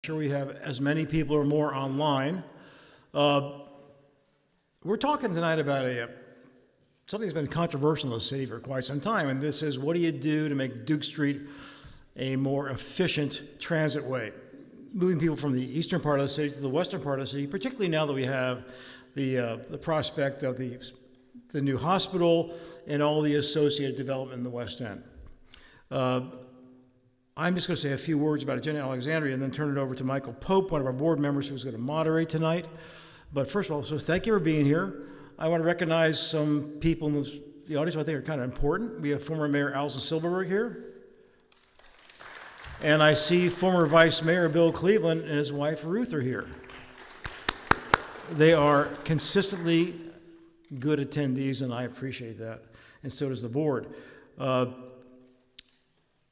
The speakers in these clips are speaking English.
Sure we have as many people or more online. We're talking tonight about something that's been controversial in the city for quite some time, and this is, what do you do to make Duke Street a more efficient transit way? Moving people from the eastern part of the city to the western part of the city, particularly now that we have the prospect of the new hospital and all the associated development in the West End. I'm just going to say a few words about Agenda Alexandria and then turn it over to Michael Pope, one of our board members who's going to moderate tonight. But first of all, so thank you for being here. I want to recognize some people in the audience who I think are kind of important. We have former Mayor Alison Silberberg here. And I see former Vice Mayor Bill Cleveland and his wife Ruth are here. They are consistently good attendees, and I appreciate that, and so does the board.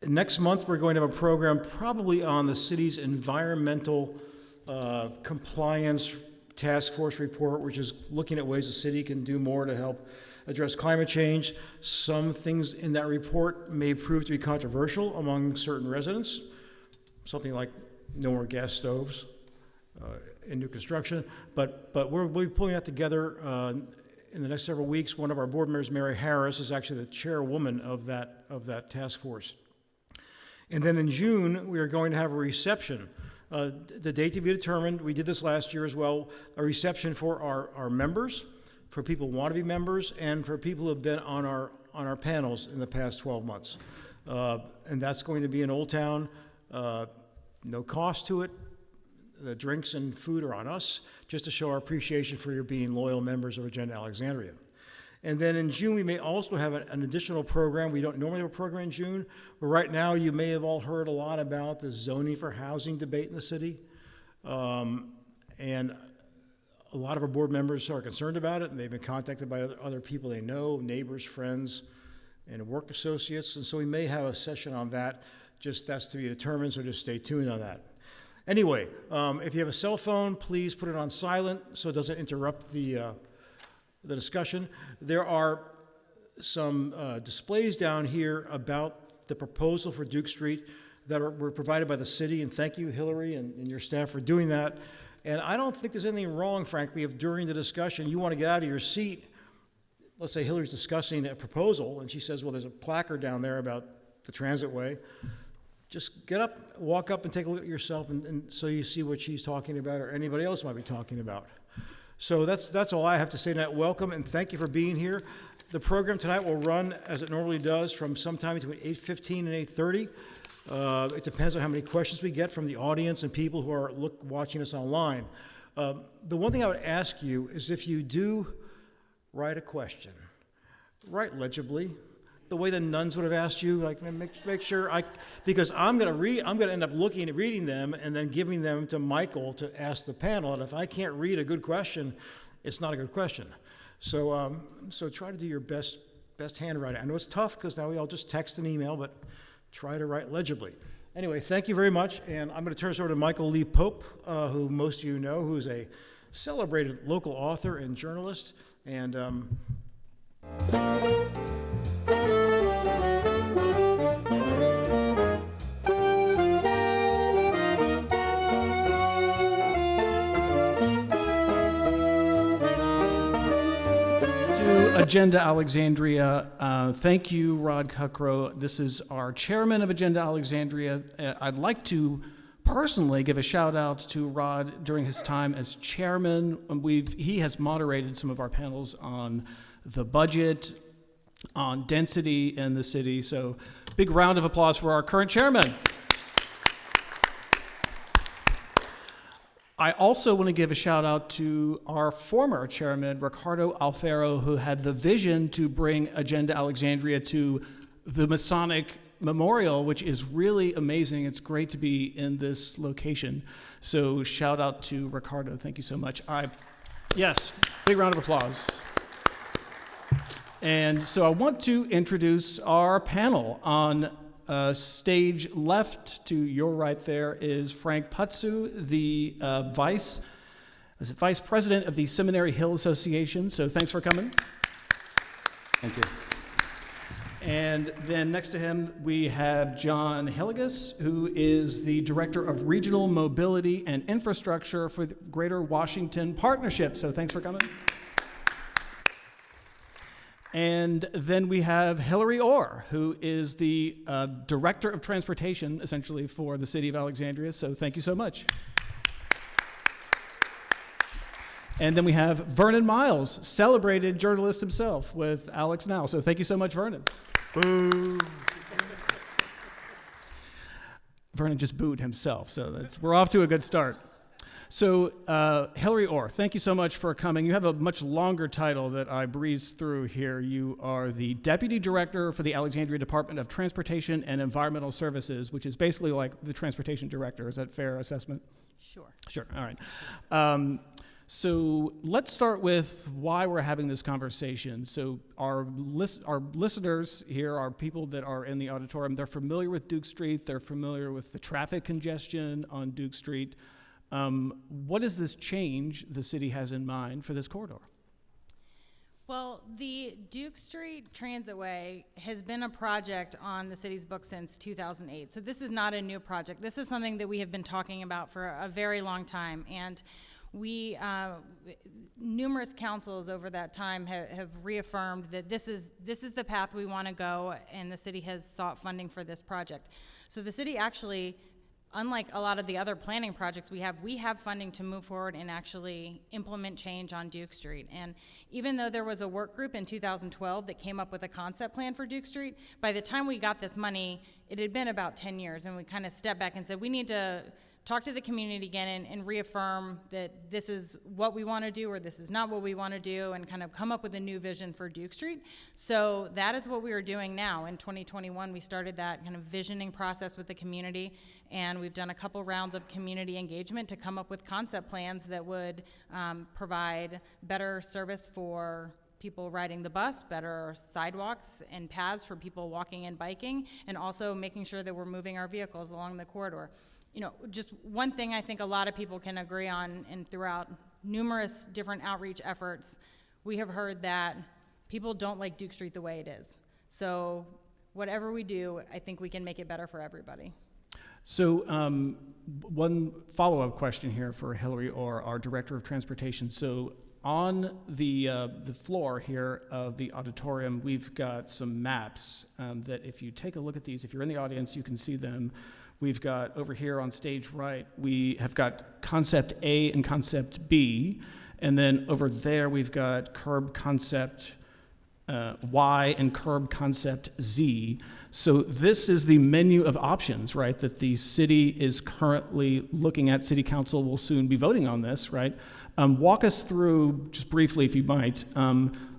Next month, we're going to have a program probably on the city's environmental compliance task force report, which is looking at ways the city can do more to help address climate change. Some things in that report may prove to be controversial among certain residents, something like no more gas stoves in new construction, but we'll be pulling that together in the next several weeks. One of our board members, Mary Harris, is actually the chairwoman of that task force. And then in June, we are going to have a reception. The date to be determined. We did this last year as well, a reception for our members, for people who want to be members, and for people who have been on our panels in the past 12 months. And that's going to be in Old Town. No cost to it. The drinks and food are on us, just to show our appreciation for your being loyal members of Agenda Alexandria. And then in June, we may also have an additional program. We don't normally have a program in June, but right now you may have all heard a lot about the zoning for housing debate in the city. And a lot of our board members are concerned about it, and they've been contacted by other people they know, neighbors, friends, and work associates. And so we may have a session on that. Just that's to be determined, so just stay tuned on that. Anyway, if you have a cell phone, please put it on silent so it doesn't interrupt the discussion. There are some displays down here about the proposal for Duke Street that were provided by the city, and thank you, Hillary, and your staff for doing that. And I don't think there's anything wrong, frankly, if during the discussion you want to get out of your seat. Let's say Hillary's discussing a proposal, and she says, well, there's a placard down there about the transitway. Just get up, walk up, and take a look at yourself, and so you see what she's talking about or anybody else might be talking about. So that's all I have to say tonight. Welcome, and thank you for being here. The program tonight will run as it normally does from sometime between 8:15 and 8:30. It depends on how many questions we get from the audience and people who are watching us online. The one thing I would ask you is, if you do write a question, write legibly, the way the nuns would have asked you, like make sure because I'm going to end up reading them and then giving them to Michael to ask the panel. And if I can't read a good question, it's not a good question. So try to do your best handwriting. I know it's tough because now we all just text and email, but try to write legibly. Anyway, thank you very much, and I'm going to turn this over to Michael Lee Pope, who most of you know, who is a celebrated local author and journalist, and Agenda Alexandria. Thank you, Rod Cuckrow. This is our chairman of Agenda Alexandria. I'd like to personally give a shout out to Rod during his time as chairman. He has moderated some of our panels on the budget, on density in the city. So big round of applause for our current chairman. I also want to give a shout out to our former chairman, Ricardo Alfaro, who had the vision to bring Agenda Alexandria to the Masonic Memorial, which is really amazing. It's great to be in this location. So shout out to Ricardo. Thank you so much. Yes, big round of applause. And so I want to introduce our panel. On stage left to your right there is Frank Putsu, the vice president of the Seminary Hill Association. So thanks for coming. Thank you. And then next to him, we have John Hilligus, who is the Director of Regional Mobility and Infrastructure for the Greater Washington Partnership. So thanks for coming. And then we have Hillary Orr, who is the Director of Transportation, essentially, for the City of Alexandria. So thank you so much. And then we have Vernon Miles, celebrated journalist himself with Alex Now. So thank you so much, Vernon. Boo. Vernon just booed himself, so we're off to a good start. So Hillary Orr, thank you so much for coming. You have a much longer title that I breezed through here. You are the Deputy Director for the Alexandria Department of Transportation and Environmental Services, which is basically like the Transportation Director. Is that a fair assessment? Sure. Sure, all right. So let's start with why we're having this conversation. So our listeners here are people that are in the auditorium. They're familiar with Duke Street. They're familiar with the traffic congestion on Duke Street. What is this change the city has in mind for this corridor? Well, the Duke Street Transitway has been a project on the city's books since 2008. So this is not a new project. This is something that we have been talking about for a very long time. And we, numerous councils over that time have reaffirmed that this is the path we want to go, and the city has sought funding for this project. So the city actually, unlike a lot of the other planning projects we have funding to move forward and actually implement change on Duke Street. And even though there was a work group in 2012 that came up with a concept plan for Duke Street, by the time we got this money, it had been about 10 years, and we kind of stepped back and said, we need to talk to the community again and reaffirm that this is what we want to do or this is not what we want to do, and kind of come up with a new vision for Duke Street. So that is what we are doing now. In 2021, we started that kind of visioning process with the community, and we've done a couple rounds of community engagement to come up with concept plans that would provide better service for people riding the bus, better sidewalks and paths for people walking and biking, and also making sure that we're moving our vehicles along the corridor. You know, just one thing I think a lot of people can agree on, and throughout numerous different outreach efforts, we have heard that people don't like Duke Street the way it is. So whatever we do, I think we can make it better for everybody. So one follow-up question here for Hillary Orr, our Director of Transportation. So on the floor here of the auditorium, we've got some maps that if you take a look at these, if you're in the audience, you can see them. We've got over here on stage right, we have got concept A and concept B, and then over there we've got curb concept Y and curb concept Z. So this is the menu of options, right, that the city is currently looking at. City Council will soon be voting on this, right? Walk us through, just briefly if you might,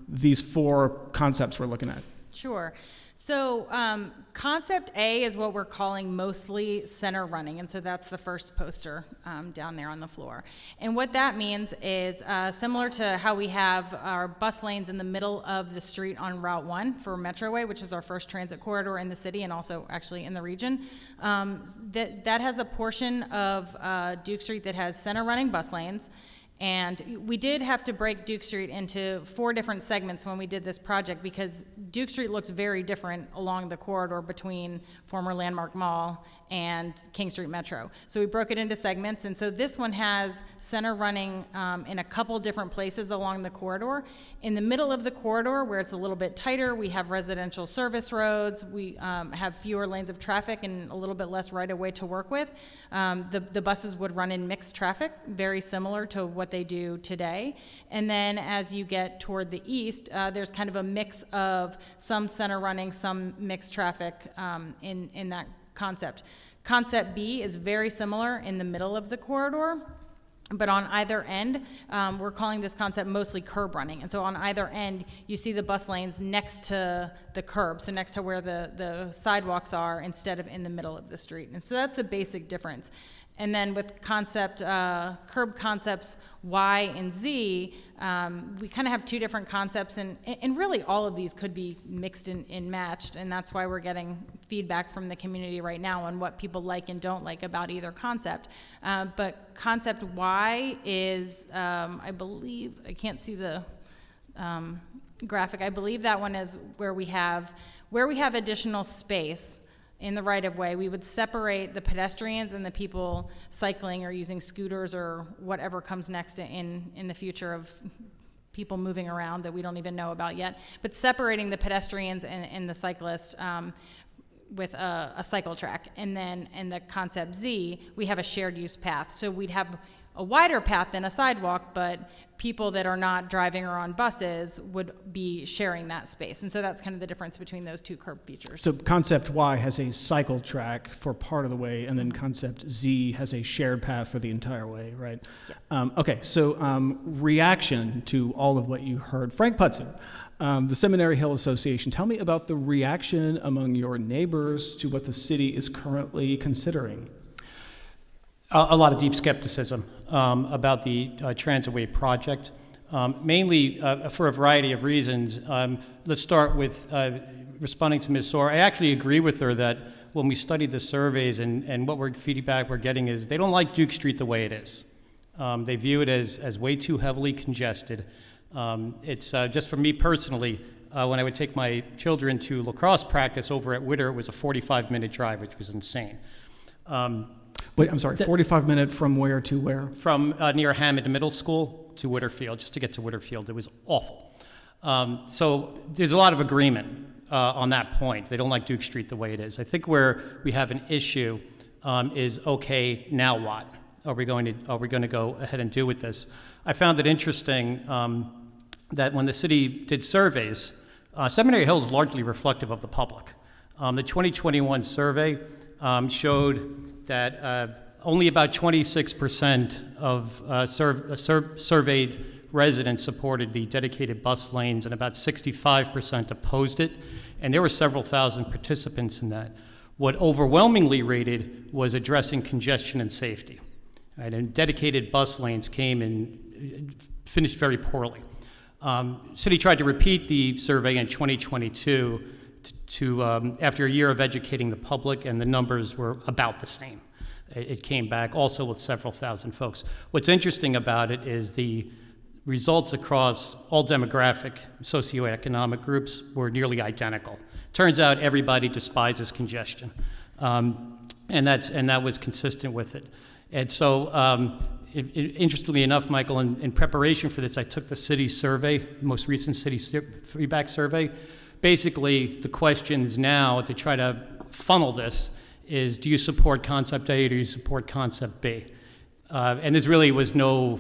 these four concepts we're looking at. Sure. So concept A is what we're calling mostly center running, and so that's the first poster down there on the floor. And what that means is similar to how we have our bus lanes in the middle of the street on Route 1 for Metroway, which is our first transit corridor in the city and also actually in the region. That has a portion of Duke Street that has center running bus lanes. And we did have to break Duke Street into 4 different segments when we did this project, because Duke Street looks very different along the corridor between former Landmark Mall and King Street Metro. So we broke it into segments, and so this one has center running in a couple different places along the corridor. In the middle of the corridor, where it's a little bit tighter, we have residential service roads. We have fewer lanes of traffic and a little bit less right-of-way to work with. The buses would run in mixed traffic, very similar to what they do today. And then as you get toward the east, there's kind of a mix of some center running, some mixed traffic in that concept. Concept B is very similar in the middle of the corridor, but on either end, we're calling this concept mostly curb running. And so on either end, you see the bus lanes next to the curb, so next to where the sidewalks are, instead of in the middle of the street. And so that's the basic difference. And then with curb concepts Y and Z, we kind of have 2 different concepts, and really all of these could be mixed and matched, and that's why we're getting feedback from the community right now on what people like and don't like about either concept. But concept Y is, I believe, I can't see the graphic, I believe that one is where we have additional space in the right-of-way, we would separate the pedestrians and the people cycling or using scooters or whatever comes next in the future of people moving around that we don't even know about yet, but separating the pedestrians and the cyclists with a cycle track. And then in the concept Z, we have a shared use path. So we'd have a wider path than a sidewalk, but people that are not driving or on buses would be sharing that space. And so that's kind of the difference between those two curb features. So concept Y has a cycle track for part of the way, and then concept Z has a shared path for the entire way, right? Yes. Okay, so reaction to all of what you heard. Frank Putson, the Seminary Hill Association, tell me about the reaction among your neighbors to what the city is currently considering. A lot of deep skepticism about the transitway project, mainly for a variety of reasons. Let's start with responding to Ms. Soar. I actually agree with her that when we studied the surveys and what feedback we're getting is they don't like Duke Street the way it is. They view it as way too heavily congested. It's just for me personally, when I would take my children to lacrosse practice over at Witter, it was a 45-minute drive, which was insane. Wait, I'm sorry, 45-minute from where to where? From near Hammond Middle School to Witterfield, just to get to Witterfield. It was awful. So there's a lot of agreement on that point. They don't like Duke Street the way it is. I think where we have an issue is, okay, now what? Are we going to go ahead and do with this? I found it interesting that when the city did surveys, Seminary Hill is largely reflective of the public. The 2021 survey showed that only about 26% of surveyed residents supported the dedicated bus lanes, and about 65% opposed it. And there were several thousand participants in that. What overwhelmingly rated was addressing congestion and safety. Right? And dedicated bus lanes came and finished very poorly. City tried to repeat the survey in 2022 after a year of educating the public, and the numbers were about the same. It came back also with several thousand folks. What's interesting about it is the results across all demographic, socioeconomic groups were nearly identical. Turns out everybody despises congestion, and that was consistent with it. And so, interestingly enough, Michael, in preparation for this, I took the city survey, most recent city feedback survey. Basically, the questions now to try to funnel this is, do you support concept A or do you support concept B? And there really was no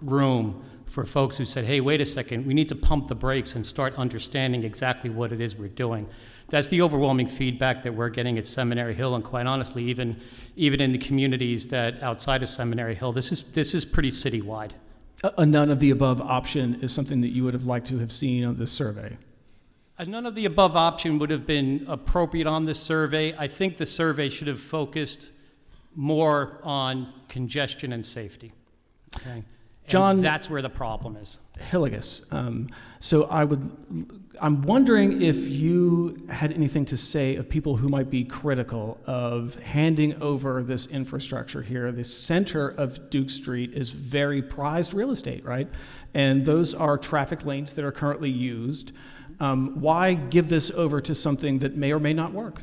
room for folks who said, hey, wait a second, we need to pump the brakes and start understanding exactly what it is we're doing. That's the overwhelming feedback that we're getting at Seminary Hill, and quite honestly, even in the communities that outside of Seminary Hill, this is pretty citywide. A none of the above option is something that you would have liked to have seen on this survey. A none of the above option would have been appropriate on this survey. I think the survey should have focused more on congestion and safety. Okay? John, and that's where the problem is. Hilligus, so I'm wondering if you had anything to say of people who might be critical of handing over this infrastructure here. The center of Duke Street is very prized real estate, right? And those are traffic lanes that are currently used. Why give this over to something that may or may not work?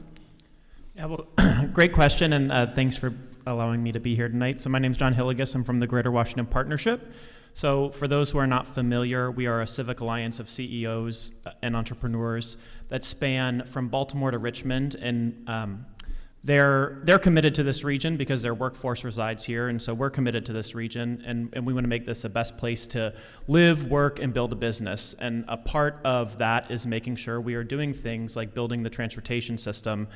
Yeah, well, great question, and thanks for allowing me to be here tonight. So my name is John Hilligus. I'm from the Greater Washington Partnership. So for those who are not familiar, we are a civic alliance of CEOs and entrepreneurs that span from Baltimore to Richmond, and they're committed to this region because their workforce resides here, and so we're committed to this region, and we want to make this the best place to live, work, and build a business. And a part of that is making sure we are doing things like building the transportation system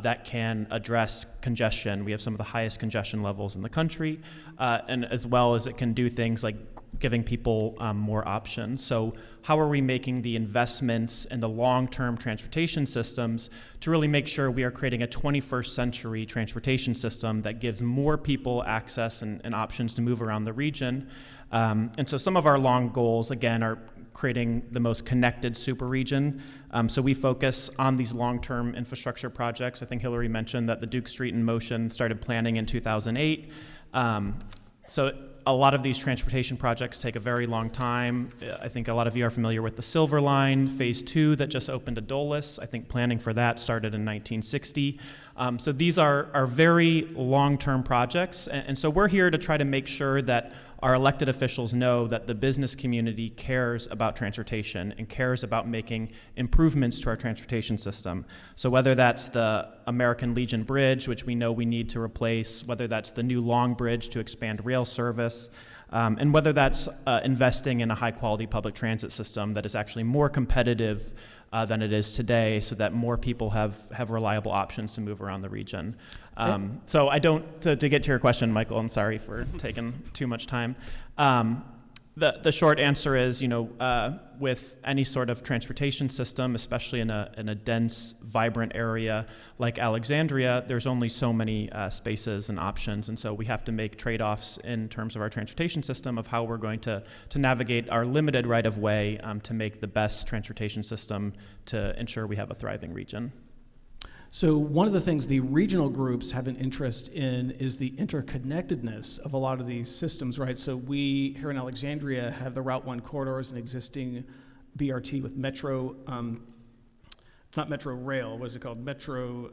that can address congestion. We have some of the highest congestion levels in the country, and as well as it can do things like giving people more options. So how are we making the investments in the long-term transportation systems to really make sure we are creating a 21st century transportation system that gives more people access and options to move around the region? And so some of our long goals, again, are creating the most connected super region. So we focus on these long-term infrastructure projects. I think Hillary mentioned that the Duke Street in Motion started planning in 2008. So a lot of these transportation projects take a very long time. I think a lot of you are familiar with the Silver Line, Phase 2 that just opened at Dulles. I think planning for that started in 1960. So these are very long-term projects, and so we're here to try to make sure that our elected officials know that the business community cares about transportation and cares about making improvements to our transportation system. So whether that's the American Legion Bridge, which we know we need to replace, whether that's the new Long Bridge to expand rail service, and whether that's investing in a high-quality public transit system that is actually more competitive than it is today, so that more people have reliable options to move around the region. So I don't, to get to your question, Michael, I'm sorry for taking too much time. The short answer is, with any sort of transportation system, especially in a dense, vibrant area like Alexandria, there's only so many spaces and options, and so we have to make trade-offs in terms of our transportation system of how we're going to navigate our limited right-of-way to make the best transportation system to ensure we have a thriving region. So one of the things the regional groups have an interest in is the interconnectedness of a lot of these systems, right? So we here in Alexandria have the Route 1 corridor as an existing BRT with Metro, it's not Metro Rail, what is it called? Metro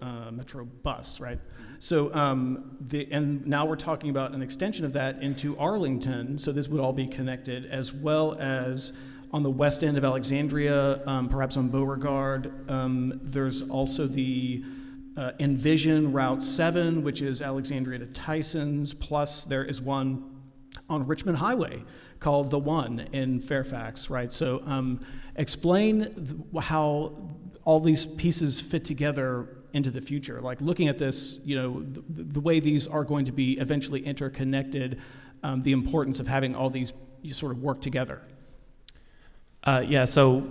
Bus, right? So and now we're talking about an extension of that into Arlington, so this would all be connected, as well as on the west end of Alexandria, perhaps on Beauregard. There's also the Envision Route 7, which is Alexandria to Tysons, plus there is one on Richmond Highway called The One in Fairfax, right? So explain how all these pieces fit together into the future. Like looking at this, the way these are going to be eventually interconnected, the importance of having all these sort of work together. So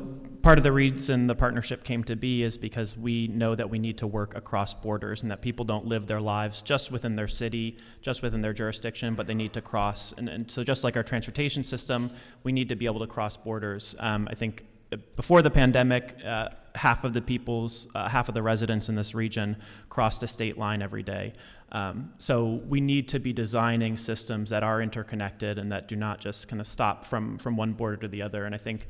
part of the reason the partnership came to be is because we know that we need to work across borders and that people don't live their lives just within their city, just within their jurisdiction, but they need to cross. And so just like our transportation system, we need to be able to cross borders. I think before the pandemic, half of the residents in this region crossed a state line every day. So we need to be designing systems that are interconnected and that do not just kind of stop from one border to the other. And I think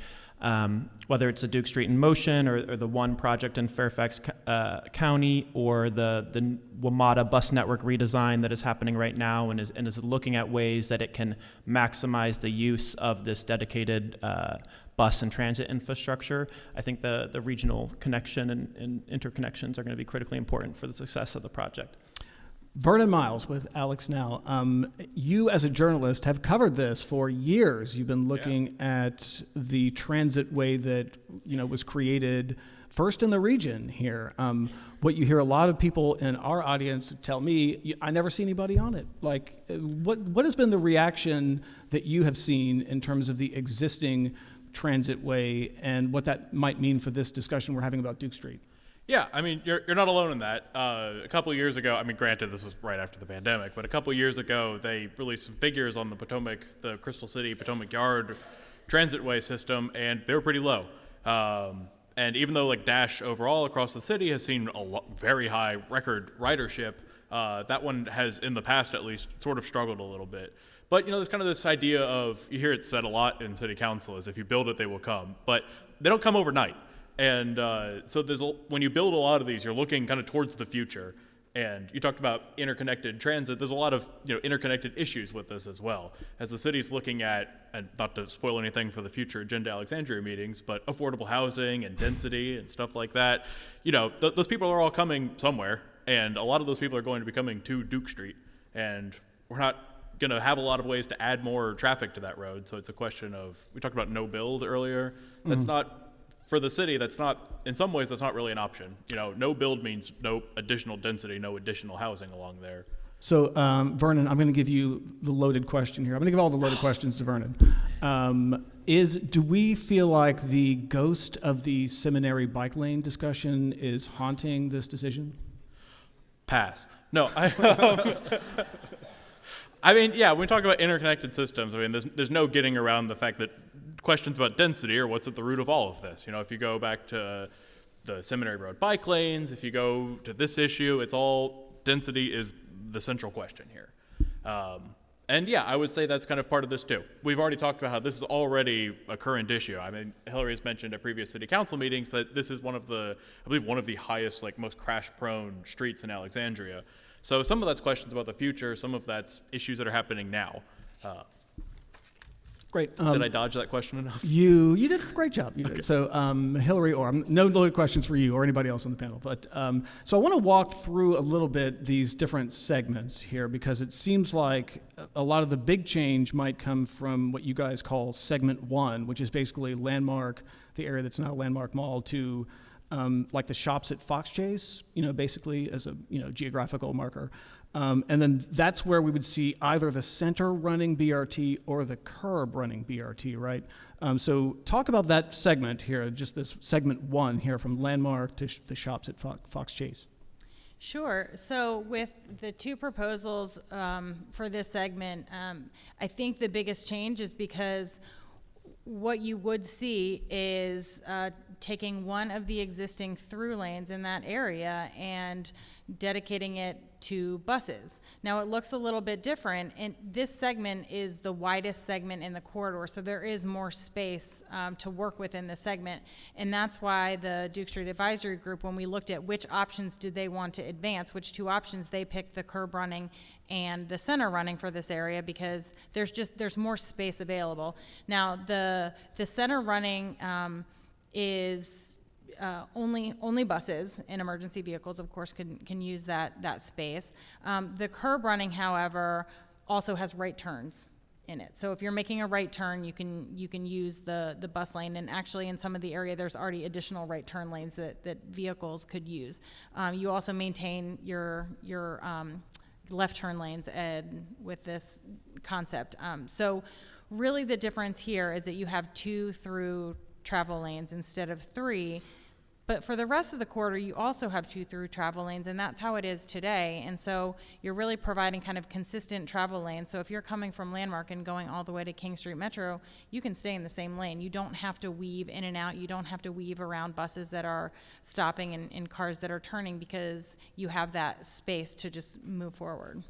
whether it's the Duke Street in Motion or the one project in Fairfax County or the WMATA bus network redesign that is happening right now and is looking at ways that it can maximize the use of this dedicated bus and transit infrastructure, I think the regional connection and interconnections are going to be critically important for the success of the project. Vernon Miles with Alex Now. You as a journalist have covered this for years. You've been looking at the transitway that was created first in the region here. What you hear a lot of people in our audience tell me, I never see anybody on it. Like, what has been the reaction that you have seen in terms of the existing transitway and what that might mean for this discussion we're having about Duke Street? Yeah, I mean, you're not alone in that. A couple of years ago, I mean, granted, this was right after the pandemic, but a couple of years ago, they released some figures on the Crystal City Potomac Yard transitway system, and they were pretty low. And even though Dash overall across the city has seen very high record ridership, that one has, in the past at least, sort of struggled a little bit. But there's kind of this idea of, you hear it said a lot in city council, is if you build it, they will come. But they don't come overnight. And so when you build a lot of these, you're looking kind of towards the future. And you talked about interconnected transit. There's a lot of interconnected issues with this as well. As the city's looking at, and not to spoil anything for the future Agenda Alexandria meetings, but affordable housing and density and stuff like that, those people are all coming somewhere. And a lot of those people are going to be coming to Duke Street. And we're not going to have a lot of ways to add more traffic to that road. So it's a question of, we talked about no build earlier. That's not... For the city, that's not, in some ways, that's not really an option. No build means no additional density, no additional housing along there. So, Vernon, I'm going to give you the loaded question here. I'm going to give all the loaded questions to Vernon. Do we feel like the ghost of the seminary bike lane discussion is haunting this decision? Pass. No, I mean, yeah, when we talk about interconnected systems, I mean, there's no getting around the fact that questions about density are what's at the root of all of this. If you go back to the Seminary Road bike lanes, if you go to this issue, it's all density is the central question here. And yeah, I would say that's kind of part of this too. We've already talked about how this is already a current issue. I mean, Hillary's mentioned at previous city council meetings that this is one of the, I believe, one of the highest, like most crash-prone streets in Alexandria. So some of that's questions about the future, some of that's issues that are happening now. Great. Did I dodge that question enough? You did a great job. You did. So Hillary, or no loaded questions for you or anybody else on the panel. But so I want to walk through a little bit these different segments here, because it seems like a lot of the big change might come from what you guys call segment 1, which is basically Landmark, the area that's now Landmark Mall, to like the shops at Fox Chase, basically as a geographical marker. And then that's where we would see either the center running BRT or the curb running BRT, right? So talk about that segment here, just this segment 1 here from Landmark to the shops at Fox Chase. Sure. So with the two proposals for this segment, I think the biggest change is because what you would see is taking one of the existing through lanes in that area and dedicating it to buses. Now it looks a little bit different, and this segment is the widest segment in the corridor, so there is more space to work within the segment, and that's why the Duke Street Advisory Group, when we looked at which options did they want to advance, which two options, they picked the curb running and the center running for this area, because there's more space available. Now the center running is only buses and emergency vehicles, of course, can use that space. The curb running, however, also has right turns in it. So if you're making a right turn, you can use the bus lane, and actually in some of the area there's already additional right turn lanes that vehicles could use. You also maintain your left turn lanes with this concept. So really the difference here is that you have 2 through travel lanes instead of 3. But for the rest of the corridor, you also have 2 through travel lanes, and that's how it is today. And so you're really providing kind of consistent travel lanes. So if you're coming from Landmark and going all the way to King Street Metro, you can stay in the same lane. You don't have to weave in and out. You don't have to weave around buses that are stopping and cars that are turning, because you have that space to just move forward.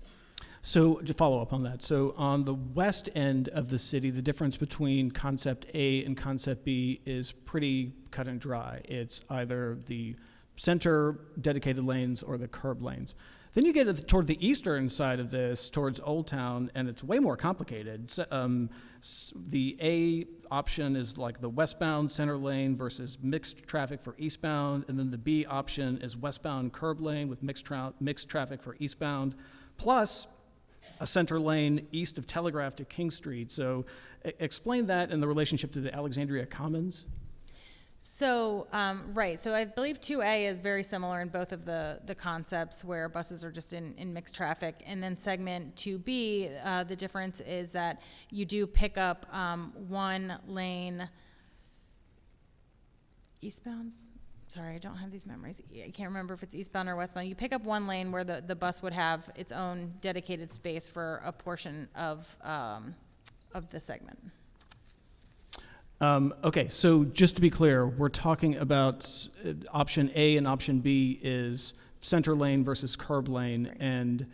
So to follow up on that, so on the west end of the city, the difference between concept A and concept B is pretty cut and dry. It's either the center dedicated lanes or the curb lanes. Then you get toward the eastern side of this, towards Old Town, and it's way more complicated. So, the A option is like the westbound center lane versus mixed traffic for eastbound, and then the B option is westbound curb lane with mixed traffic for eastbound, plus a center lane east of Telegraph to King Street. So explain that in the relationship to the Alexandria Commons. So, right, so I believe 2A is very similar in both of the concepts, where buses are just in mixed traffic. And then segment 2B, the difference is that you do pick up one lane eastbound. Sorry, I don't have these memories. I can't remember if it's eastbound or westbound. You pick up one lane where the bus would have its own dedicated space for a portion of the segment. Okay, so just to be clear, we're talking about option A and option B is center lane versus curb lane, right. And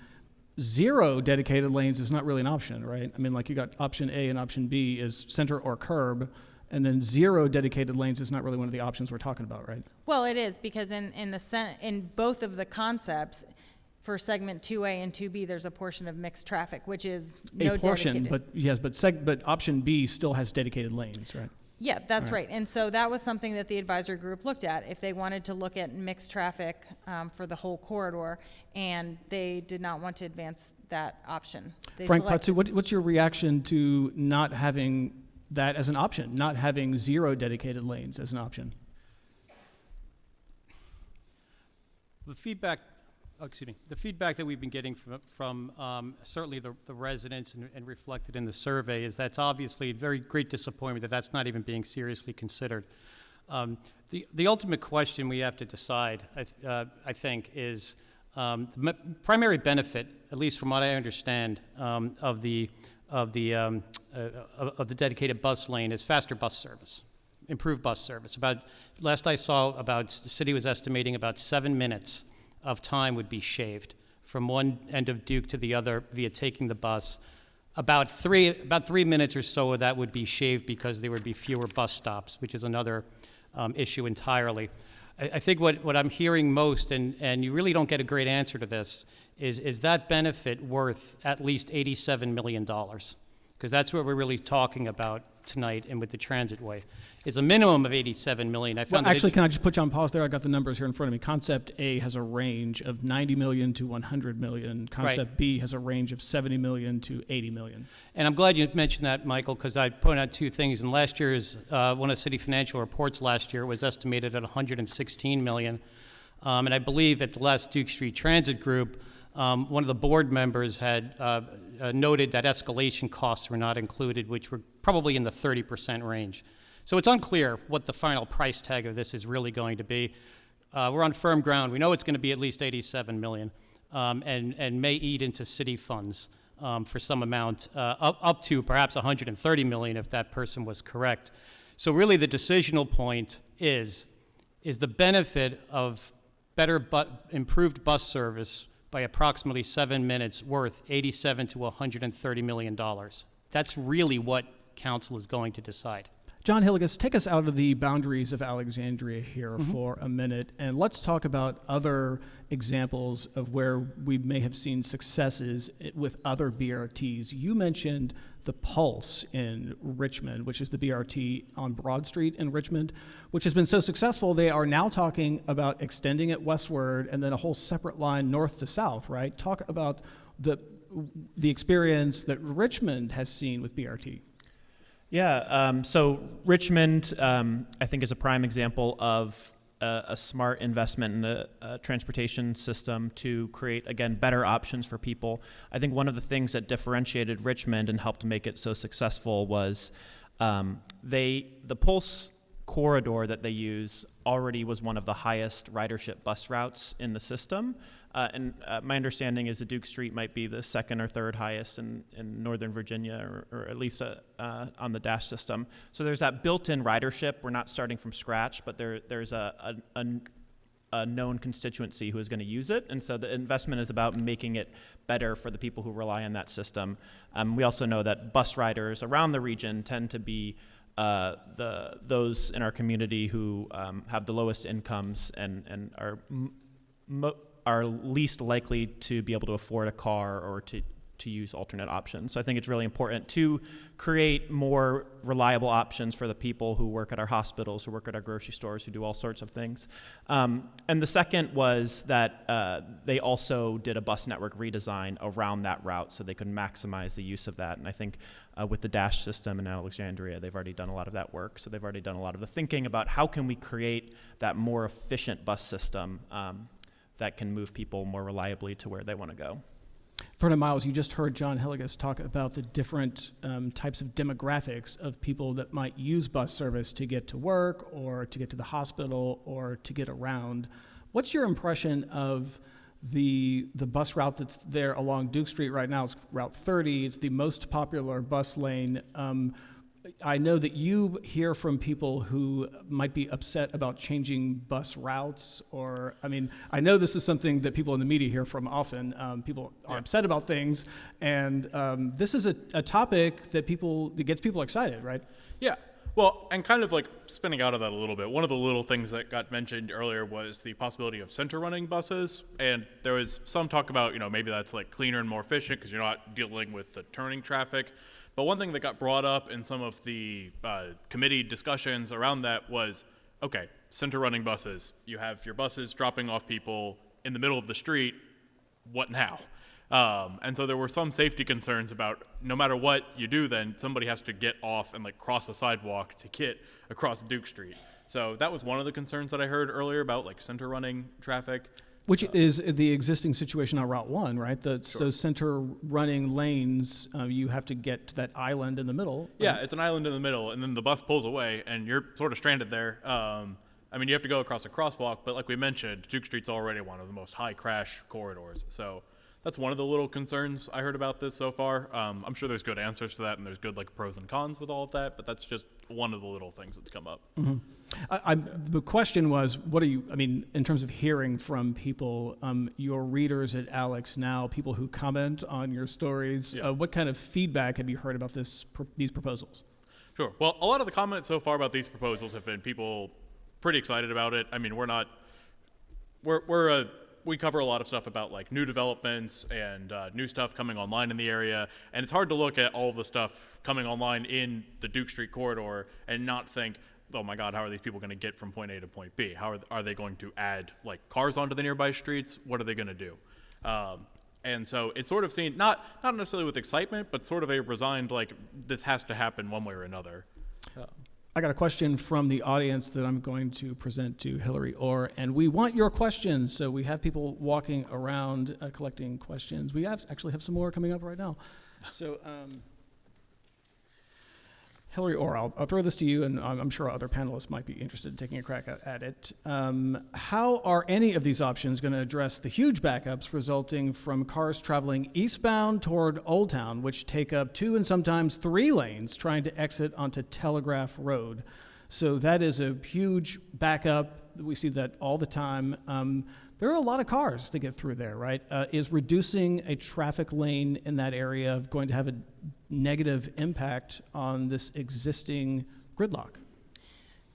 0 dedicated lanes is not really an option, right? I mean, like you got option A and option B is center or curb, and then 0 dedicated lanes is not really one of the options we're talking about, right? Well, it is, because in both of the concepts, for segment 2A and 2B, there's a portion of mixed traffic, which is no a portion, dedicated. but yes, but option B still has dedicated lanes, right? Yeah, that's right. And so that was something that the advisory group looked at, if they wanted to look at mixed traffic for the whole corridor, and they did not want to advance that option. Frank Patsu, what's your reaction to not having that as an option, not having 0 dedicated lanes as an option? The feedback that we've been getting from certainly the residents and reflected in the survey is that's obviously a very great disappointment that that's not even being seriously considered. The ultimate question we have to decide, I think, is the primary benefit, at least from what I understand, of the dedicated bus lane is faster bus service, improved bus service. Last I saw, the city was estimating about 7 minutes of time would be shaved from one end of Duke to the other via taking the bus. About 3 minutes or so of that would be shaved because there would be fewer bus stops, which is another issue entirely. I think what I'm hearing most, and you really don't get a great answer to this, is that benefit worth at least $87 million? Because that's what we're really talking about tonight and with the transitway, is a minimum of 87 million. I Well, found that actually, can I just put you on pause there? I got the numbers here in front of me. Concept A has a range of 90 million to 100 million. Concept B has a range of 70 million to 80 million. And I'm glad you mentioned that, Michael, because I pointed out two things. In last year's, one of the city financial reports last year was estimated at 116 million. And I believe at the last Duke Street Transit Group, one of the board members had noted that escalation costs were not included, which were probably in the 30% range. So it's unclear what the final price tag of this is really going to be. We're on firm ground. We know it's going to be at least 87 million, and may eat into city funds for some amount, up to perhaps 130 million if that person was correct. So really the decisional point is the benefit of better improved bus service by approximately 7 minutes worth 87 to 130 million dollars. That's really what council is going to decide. John Hillegas, take us out of the boundaries of Alexandria here for a minute, and let's talk about other examples of where we may have seen successes with other BRTs. You mentioned the Pulse in Richmond, which is the BRT on Broad Street in Richmond, which has been so successful they are now talking about extending it westward and then a whole separate line north to south, right? Talk about the experience that Richmond has seen with BRT. Yeah, so Richmond, I think, is a prime example of a smart investment in a transportation system to create, again, better options for people. I think one of the things that differentiated Richmond and helped make it so successful was the Pulse corridor that they use already was one of the highest ridership bus routes in the system. And my understanding is that Duke Street might be the second or third highest in Northern Virginia, or at least on the Dash system. So there's that built-in ridership. We're not starting from scratch, but there's a known constituency who is going to use it. And so the investment is about making it better for the people who rely on that system. We also know that bus riders around the region tend to be those in our community who have the lowest incomes and are least likely to be able to afford a car or to use alternate options. So I think it's really important to create more reliable options for the people who work at our hospitals, who work at our grocery stores, who do all sorts of things. And the second was that they also did a bus network redesign around that route so they could maximize the use of that. And I think with the Dash system in Alexandria, they've already done a lot of that work. So they've already done a lot of the thinking about how can we create that more efficient bus system that can move people more reliably to where they want to go. Vernon Miles, you just heard John Hillegas talk about the different types of demographics of people that might use bus service to get to work or to get to the hospital or to get around. What's your impression of the bus route that's there along Duke Street right now? It's Route 30. It's the most popular bus lane. I know that you hear from people who might be upset about changing bus routes, or, I mean, I know this is something that people in the media hear from often. People are upset about things, and this is a topic that gets people excited, right? Yeah. Well, and kind of like spinning out of that a little bit, one of the little things that got mentioned earlier was the possibility of center running buses. And there was some talk about, maybe that's like cleaner and more efficient because you're not dealing with the turning traffic. But one thing that got brought up in some of the committee discussions around that was, okay, center running buses. You have your buses dropping off people in the middle of the street. What now? And so there were some safety concerns about no matter what you do, then somebody has to get off and like cross a sidewalk to get across Duke Street. So that was one of the concerns that I heard earlier about like center running traffic. Which is the existing situation on Route 1, right? Those center running lanes, you have to get to that island in the middle. Yeah, it's an island in the middle, and then the bus pulls away, and you're sort of stranded there. You have to go across a crosswalk, but like we mentioned, Duke Street's already one of the most high crash corridors. So that's one of the little concerns I heard about this so far. I'm sure there's good answers to that, and there's good like pros and cons with all of that, but that's just one of the little things that's come up. The question was, what are you, I mean, in terms of hearing from people, your readers at Alex Now, people who comment on your stories, Yeah. what kind of feedback have you heard about these proposals? Sure. Well, a lot of the comments so far about these proposals have been people pretty excited about it. I mean, we cover a lot of stuff about like new developments and new stuff coming online in the area, and it's hard to look at all of the stuff coming online in the Duke Street corridor and not think, oh my God, how are these people going to get from point A to point B? How are they going to add like cars onto the nearby streets? What are they going to do? And so it's sort of seen, not necessarily with excitement, but sort of a resigned, like, this has to happen one way or another. I got a question from the audience that I'm going to present to Hillary Orr, and we want your questions. So we have people walking around collecting questions. We actually have some more coming up right now. So Hillary Orr, I'll throw this to you, and I'm sure other panelists might be interested in taking a crack at it. How are any of these options going to address the huge backups resulting from cars traveling eastbound toward Old Town, which take up 2 and sometimes 3 lanes trying to exit onto Telegraph Road? So that is a huge backup. We see that all the time. There are a lot of cars that get through there, right? Is reducing a traffic lane in that area going to have a negative impact on this existing gridlock?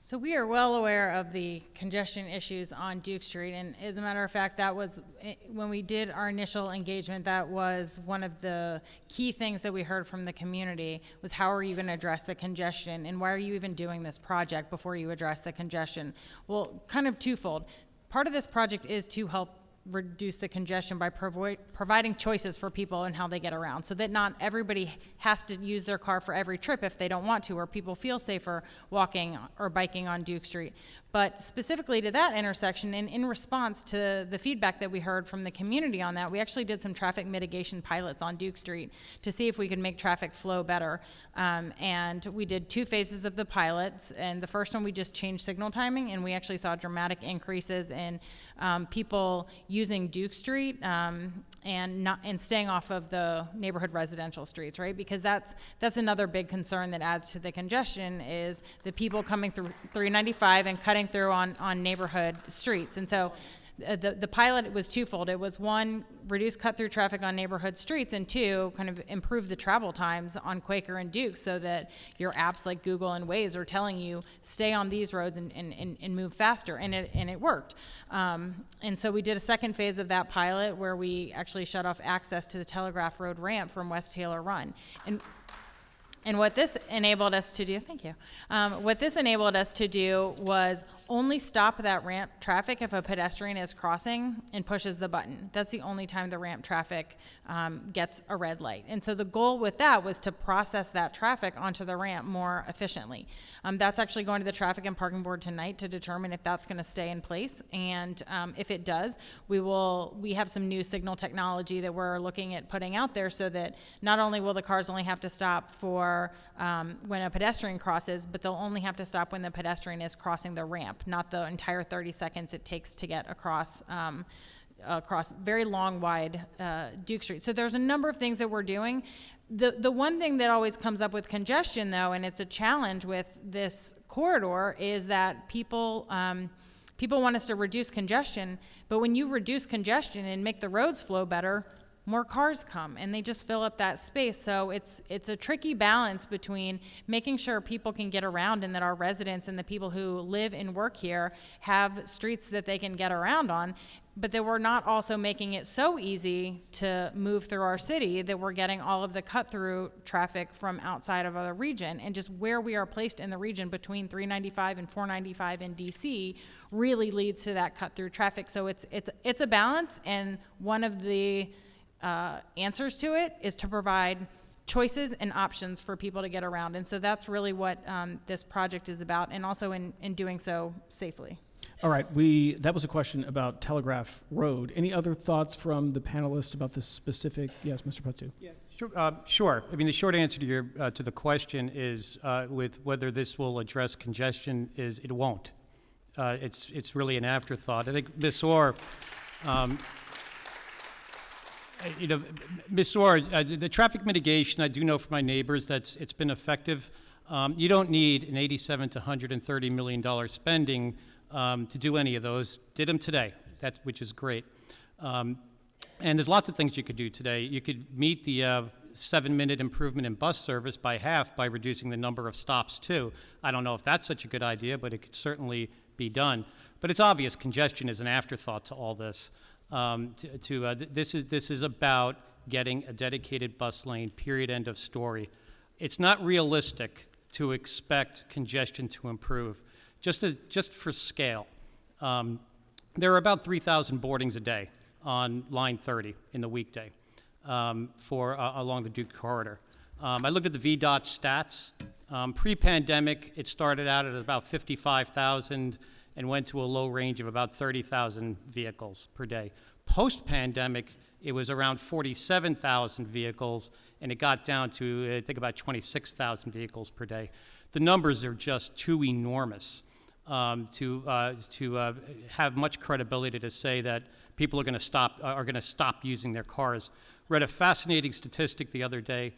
So we are well aware of the congestion issues on Duke Street, and as a matter of fact, that was, when we did our initial engagement, that was one of the key things that we heard from the community, was how are you going to address the congestion, and why are you even doing this project before you address the congestion? Well, kind of twofold. Part of this project is to help reduce the congestion by providing choices for people and how they get around, so that not everybody has to use their car for every trip if they don't want to, or people feel safer walking or biking on Duke Street. But specifically to that intersection, and in response to the feedback that we heard from the community on that, we actually did some traffic mitigation pilots on Duke Street to see if we could make traffic flow better. And we did 2 phases of the pilots, and the first one we just changed signal timing, and we actually saw dramatic increases in people using Duke Street and staying off of the neighborhood residential streets, right? Because that's another big concern that adds to the congestion, is the people coming through 395 and cutting through on neighborhood streets. And so the pilot was twofold. It was 1, reduce cut-through traffic on neighborhood streets, and 2, kind of improve the travel times on Quaker and Duke, so that your apps like Google and Waze are telling you stay on these roads and move faster, and it worked. And so we did a second phase of that pilot where we actually shut off access to the Telegraph Road ramp from West Taylor Run. And what this enabled us to do, thank you. What this enabled us to do was only stop that ramp traffic if a pedestrian is crossing and pushes the button. That's the only time the ramp traffic gets a red light. And so the goal with that was to process that traffic onto the ramp more efficiently. That's actually going to the Traffic and Parking Board tonight to determine if that's going to stay in place. And if it does, we have some new signal technology that we're looking at putting out there, so that not only will the cars only have to stop for when a pedestrian crosses, but they'll only have to stop when the pedestrian is crossing the ramp, not the entire 30 seconds it takes to get across very long, wide Duke Street. So there's a number of things that we're doing. The one thing that always comes up with congestion, though, and it's a challenge with this corridor, is that people want us to reduce congestion, but when you reduce congestion and make the roads flow better, more cars come and they just fill up that space. So it's a tricky balance between making sure people can get around, and that our residents and the people who live and work here have streets that they can get around on, but that we're not also making it so easy to move through our city that we're getting all of the cut-through traffic from outside of the region. And just where we are placed in the region between 395 and 495 in DC really leads to that cut-through traffic. So it's a balance, and one of the answers to it is to provide choices and options for people to get around. And so that's really what this project is about, and also in doing so safely. All right, that was a question about Telegraph Road. Any other thoughts from the panelists about this specific? Yes, Mr. Potsu. Yeah, sure. I mean, the short answer to the question is, with whether this will address congestion, is it won't. It's really an afterthought. I think Ms. Orr, Ms. Orr, the traffic mitigation, I do know from my neighbors that it's been effective. You don't need an $87 to $130 million spending to do any of those. Did them today, which is great. And there's lots of things you could do today. You could meet the 7-minute improvement in bus service by half by reducing the number of stops too. I don't know if that's such a good idea, but it could certainly be done. But it's obvious congestion is an afterthought to all this. This is about getting a dedicated bus lane, period, end of story. It's not realistic to expect congestion to improve. Just for scale, there are about 3,000 boardings a day on line 30 in the weekday along the Duke corridor. I looked at the VDOT stats. Pre-pandemic, it started out at about 55,000 and went to a low range of about 30,000 vehicles per day. Post-pandemic, it was around 47,000 vehicles, and it got down to, I think, about 26,000 vehicles per day. The numbers are just too enormous to have much credibility to say that people are going to stop using their cars. Read a fascinating statistic the other day.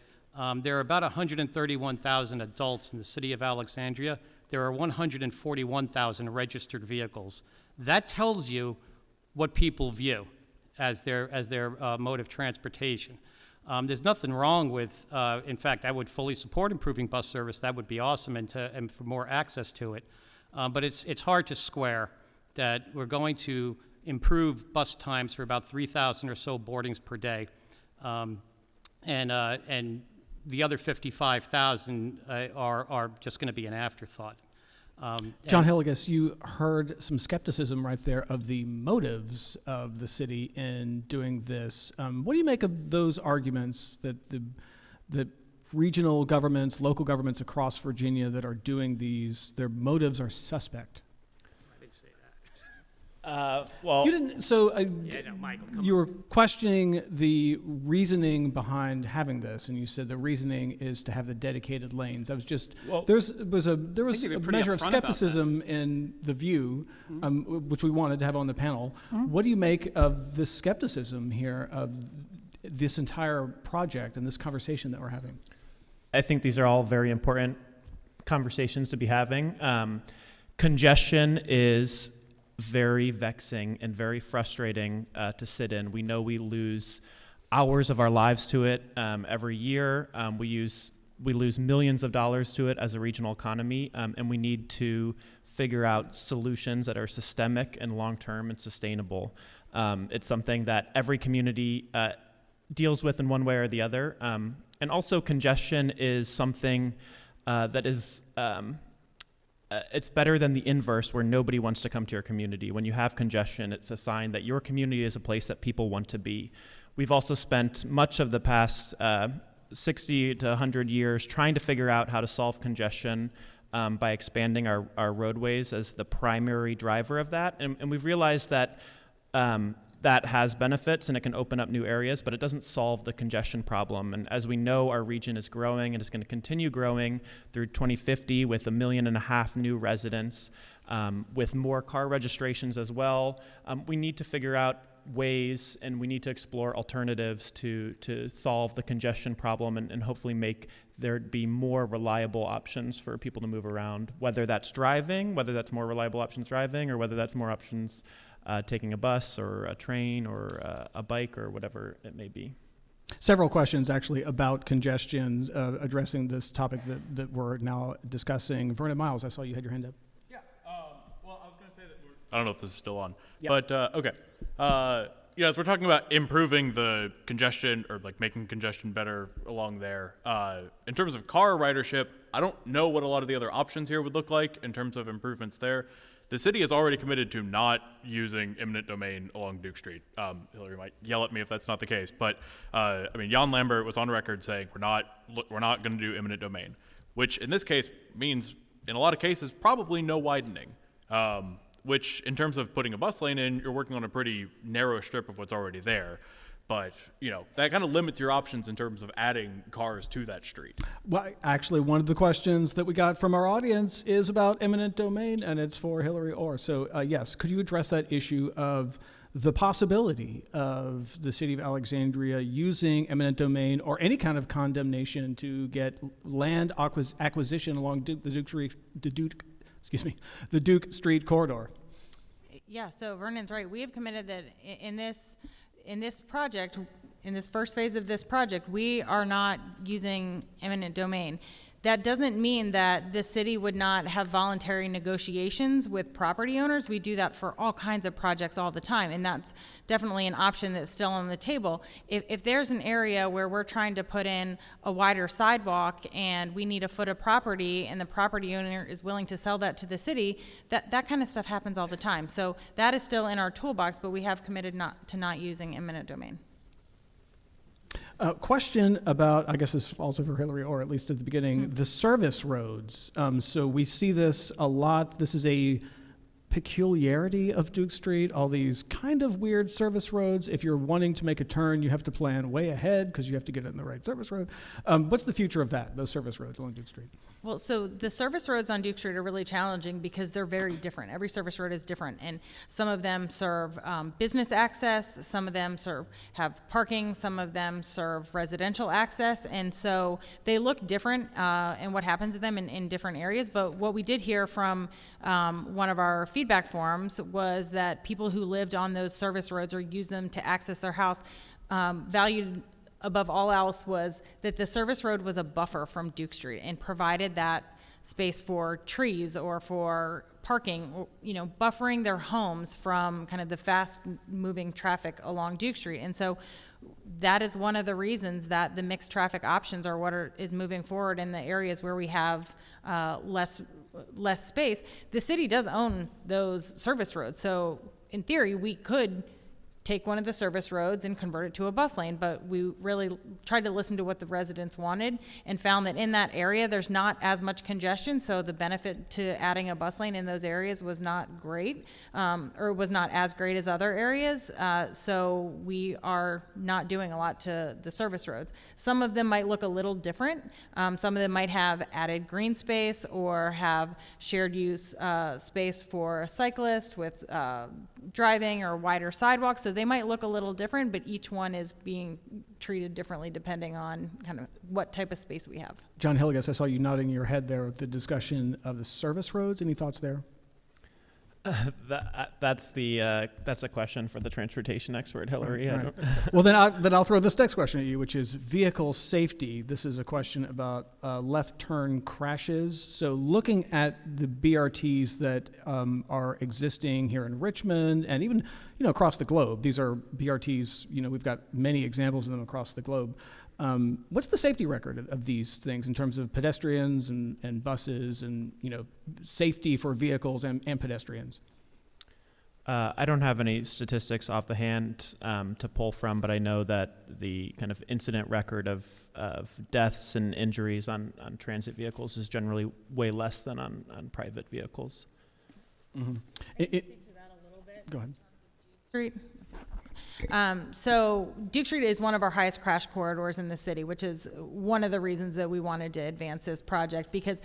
There are about 131,000 adults in the city of Alexandria. There are 141,000 registered vehicles. That tells you what people view as their mode of transportation. There's nothing wrong with, in fact, I would fully support improving bus service. That would be awesome, and for more access to it. But it's hard to square that we're going to improve bus times for about 3,000 or so boardings per day, and the other 55,000 are just going to be an afterthought. John Hillegas, you heard some skepticism right there of the motives of the city in doing this. What do you make of those arguments that the regional governments, local governments across Virginia that are doing these, their motives are suspect? I didn't say that. Well, You didn't. So Michael, come you were questioning the reasoning behind having this, and you said the reasoning is to have the dedicated lanes. I was just there was a you've been pretty measure of upfront about that. skepticism in the view, which we wanted to have on the panel. What do you make of the skepticism here of this entire project and this conversation that we're having? I think these are all very important conversations to be having. Congestion is very vexing and very frustrating to sit in. We know we lose hours of our lives to it every year. We lose millions of dollars to it as a regional economy, and we need to figure out solutions that are systemic and long-term and sustainable. It's something that every community deals with in one way or the other. And also congestion is something that is, it's better than the inverse where nobody wants to come to your community. When you have congestion, it's a sign that your community is a place that people want to be. We've also spent much of the past 60 to 100 years trying to figure out how to solve congestion by expanding our roadways as the primary driver of that. And we've realized that that has benefits and it can open up new areas, but it doesn't solve the congestion problem. And as we know, our region is growing and is going to continue growing through 2050 with 1.5 million new residents, with more car registrations as well. We need to figure out ways and we need to explore alternatives to solve the congestion problem and hopefully make there be more reliable options for people to move around, whether that's driving, whether that's more reliable options driving, or whether that's more options taking a bus or a train or a bike or whatever it may be. Several questions actually about congestion, addressing this topic that we're now discussing. Vernon Miles, I saw you had your hand up. Yeah. Well, I was going to say that I don't know if this is still on, Yep. but okay. As we're talking about improving the congestion or like making congestion better along there, in terms of car ridership, I don't know what a lot of the other options here would look like in terms of improvements there. The city has already committed to not using eminent domain along Duke Street. Hillary might yell at me if that's not the case, but Jan Lambert was on record saying we're not going to do eminent domain, which in this case means in a lot of cases probably no widening. Which in terms of putting a bus lane in, you're working on a pretty narrow strip of what's already there. But, that kind of limits your options in terms of adding cars to that street. Well, actually, one of the questions that we got from our audience is about eminent domain, and it's for Hillary Orr. So, yes, could you address that issue of the possibility of the city of Alexandria using eminent domain or any kind of condemnation to get land acquisition along the Duke Street corridor. Yeah, so Vernon's right. We have committed that in this project, in this first phase of this project, we are not using eminent domain. That doesn't mean that the city would not have voluntary negotiations with property owners. We do that for all kinds of projects all the time, and that's definitely an option that's still on the table. If there's an area where we're trying to put in a wider sidewalk and we need a foot of property and the property owner is willing to sell that to the city, that kind of stuff happens all the time. So that is still in our toolbox, but we have committed not using eminent domain. Question about, I guess this also for Hillary, or at least at the beginning, the service roads. So we see this a lot. This is a peculiarity of Duke Street, all these kind of weird service roads. If you're wanting to make a turn, you have to plan way ahead because you have to get in the right service road. What's the future of that, those service roads along Duke Street? Well, so the service roads on Duke Street are really challenging because they're very different. Every service road is different, and some of them serve business access, some of them have parking, some of them serve residential access, and so they look different and what happens to them in different areas. But what we did hear from one of our feedback forums was that people who lived on those service roads or used them to access their house valued above all else was that the service road was a buffer from Duke Street and provided that space for trees or for parking, buffering their homes from kind of the fast moving traffic along Duke Street. And so that is one of the reasons that the mixed traffic options are what is moving forward in the areas where we have less space. The city does own those service roads. So in theory, we could take one of the service roads and convert it to a bus lane, but we really tried to listen to what the residents wanted and found that in that area there's not as much congestion, so the benefit to adding a bus lane in those areas was not great, or was not as great as other areas, so we are not doing a lot to the service roads. Some of them might look a little different. Some of them might have added green space or have shared use space for a cyclist with driving or wider sidewalks, so they might look a little different, but each one is being treated differently depending on kind of what type of space we have. John Hilligus, I saw you nodding your head there with the discussion of the service roads. Any thoughts there? That's a question for the transportation expert, Hillary. Right. Well, then I'll throw this next question at you, which is vehicle safety. This is a question about left turn crashes. So looking at the BRTs that are existing here in Richmond and even across the globe, these are BRTs. We've got many examples of them across the globe. What's the safety record of these things in terms of pedestrians and buses and safety for vehicles and pedestrians? I don't have any statistics off the hand to pull from, but I know that the kind of incident record of deaths and injuries on transit vehicles is generally way less than on private vehicles. Mm-hmm. Speak to that a little bit. Go ahead. Street. So Duke Street is one of our highest crash corridors in the city, which is one of the reasons that we wanted to advance this project, because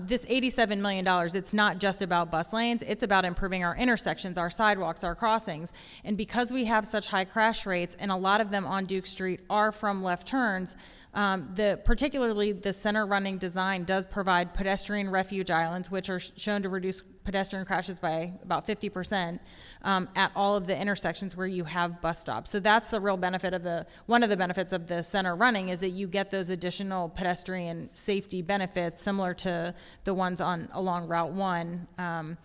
this $87 million, it's not just about bus lanes, it's about improving our intersections, our sidewalks, our crossings. And because we have such high crash rates, and a lot of them on Duke Street are from left turns, particularly the center running design does provide pedestrian refuge islands, which are shown to reduce pedestrian crashes by about 50% at all of the intersections where you have bus stops. So that's the real benefit of one of the benefits of the center running is that you get those additional pedestrian safety benefits similar to the ones along Route 1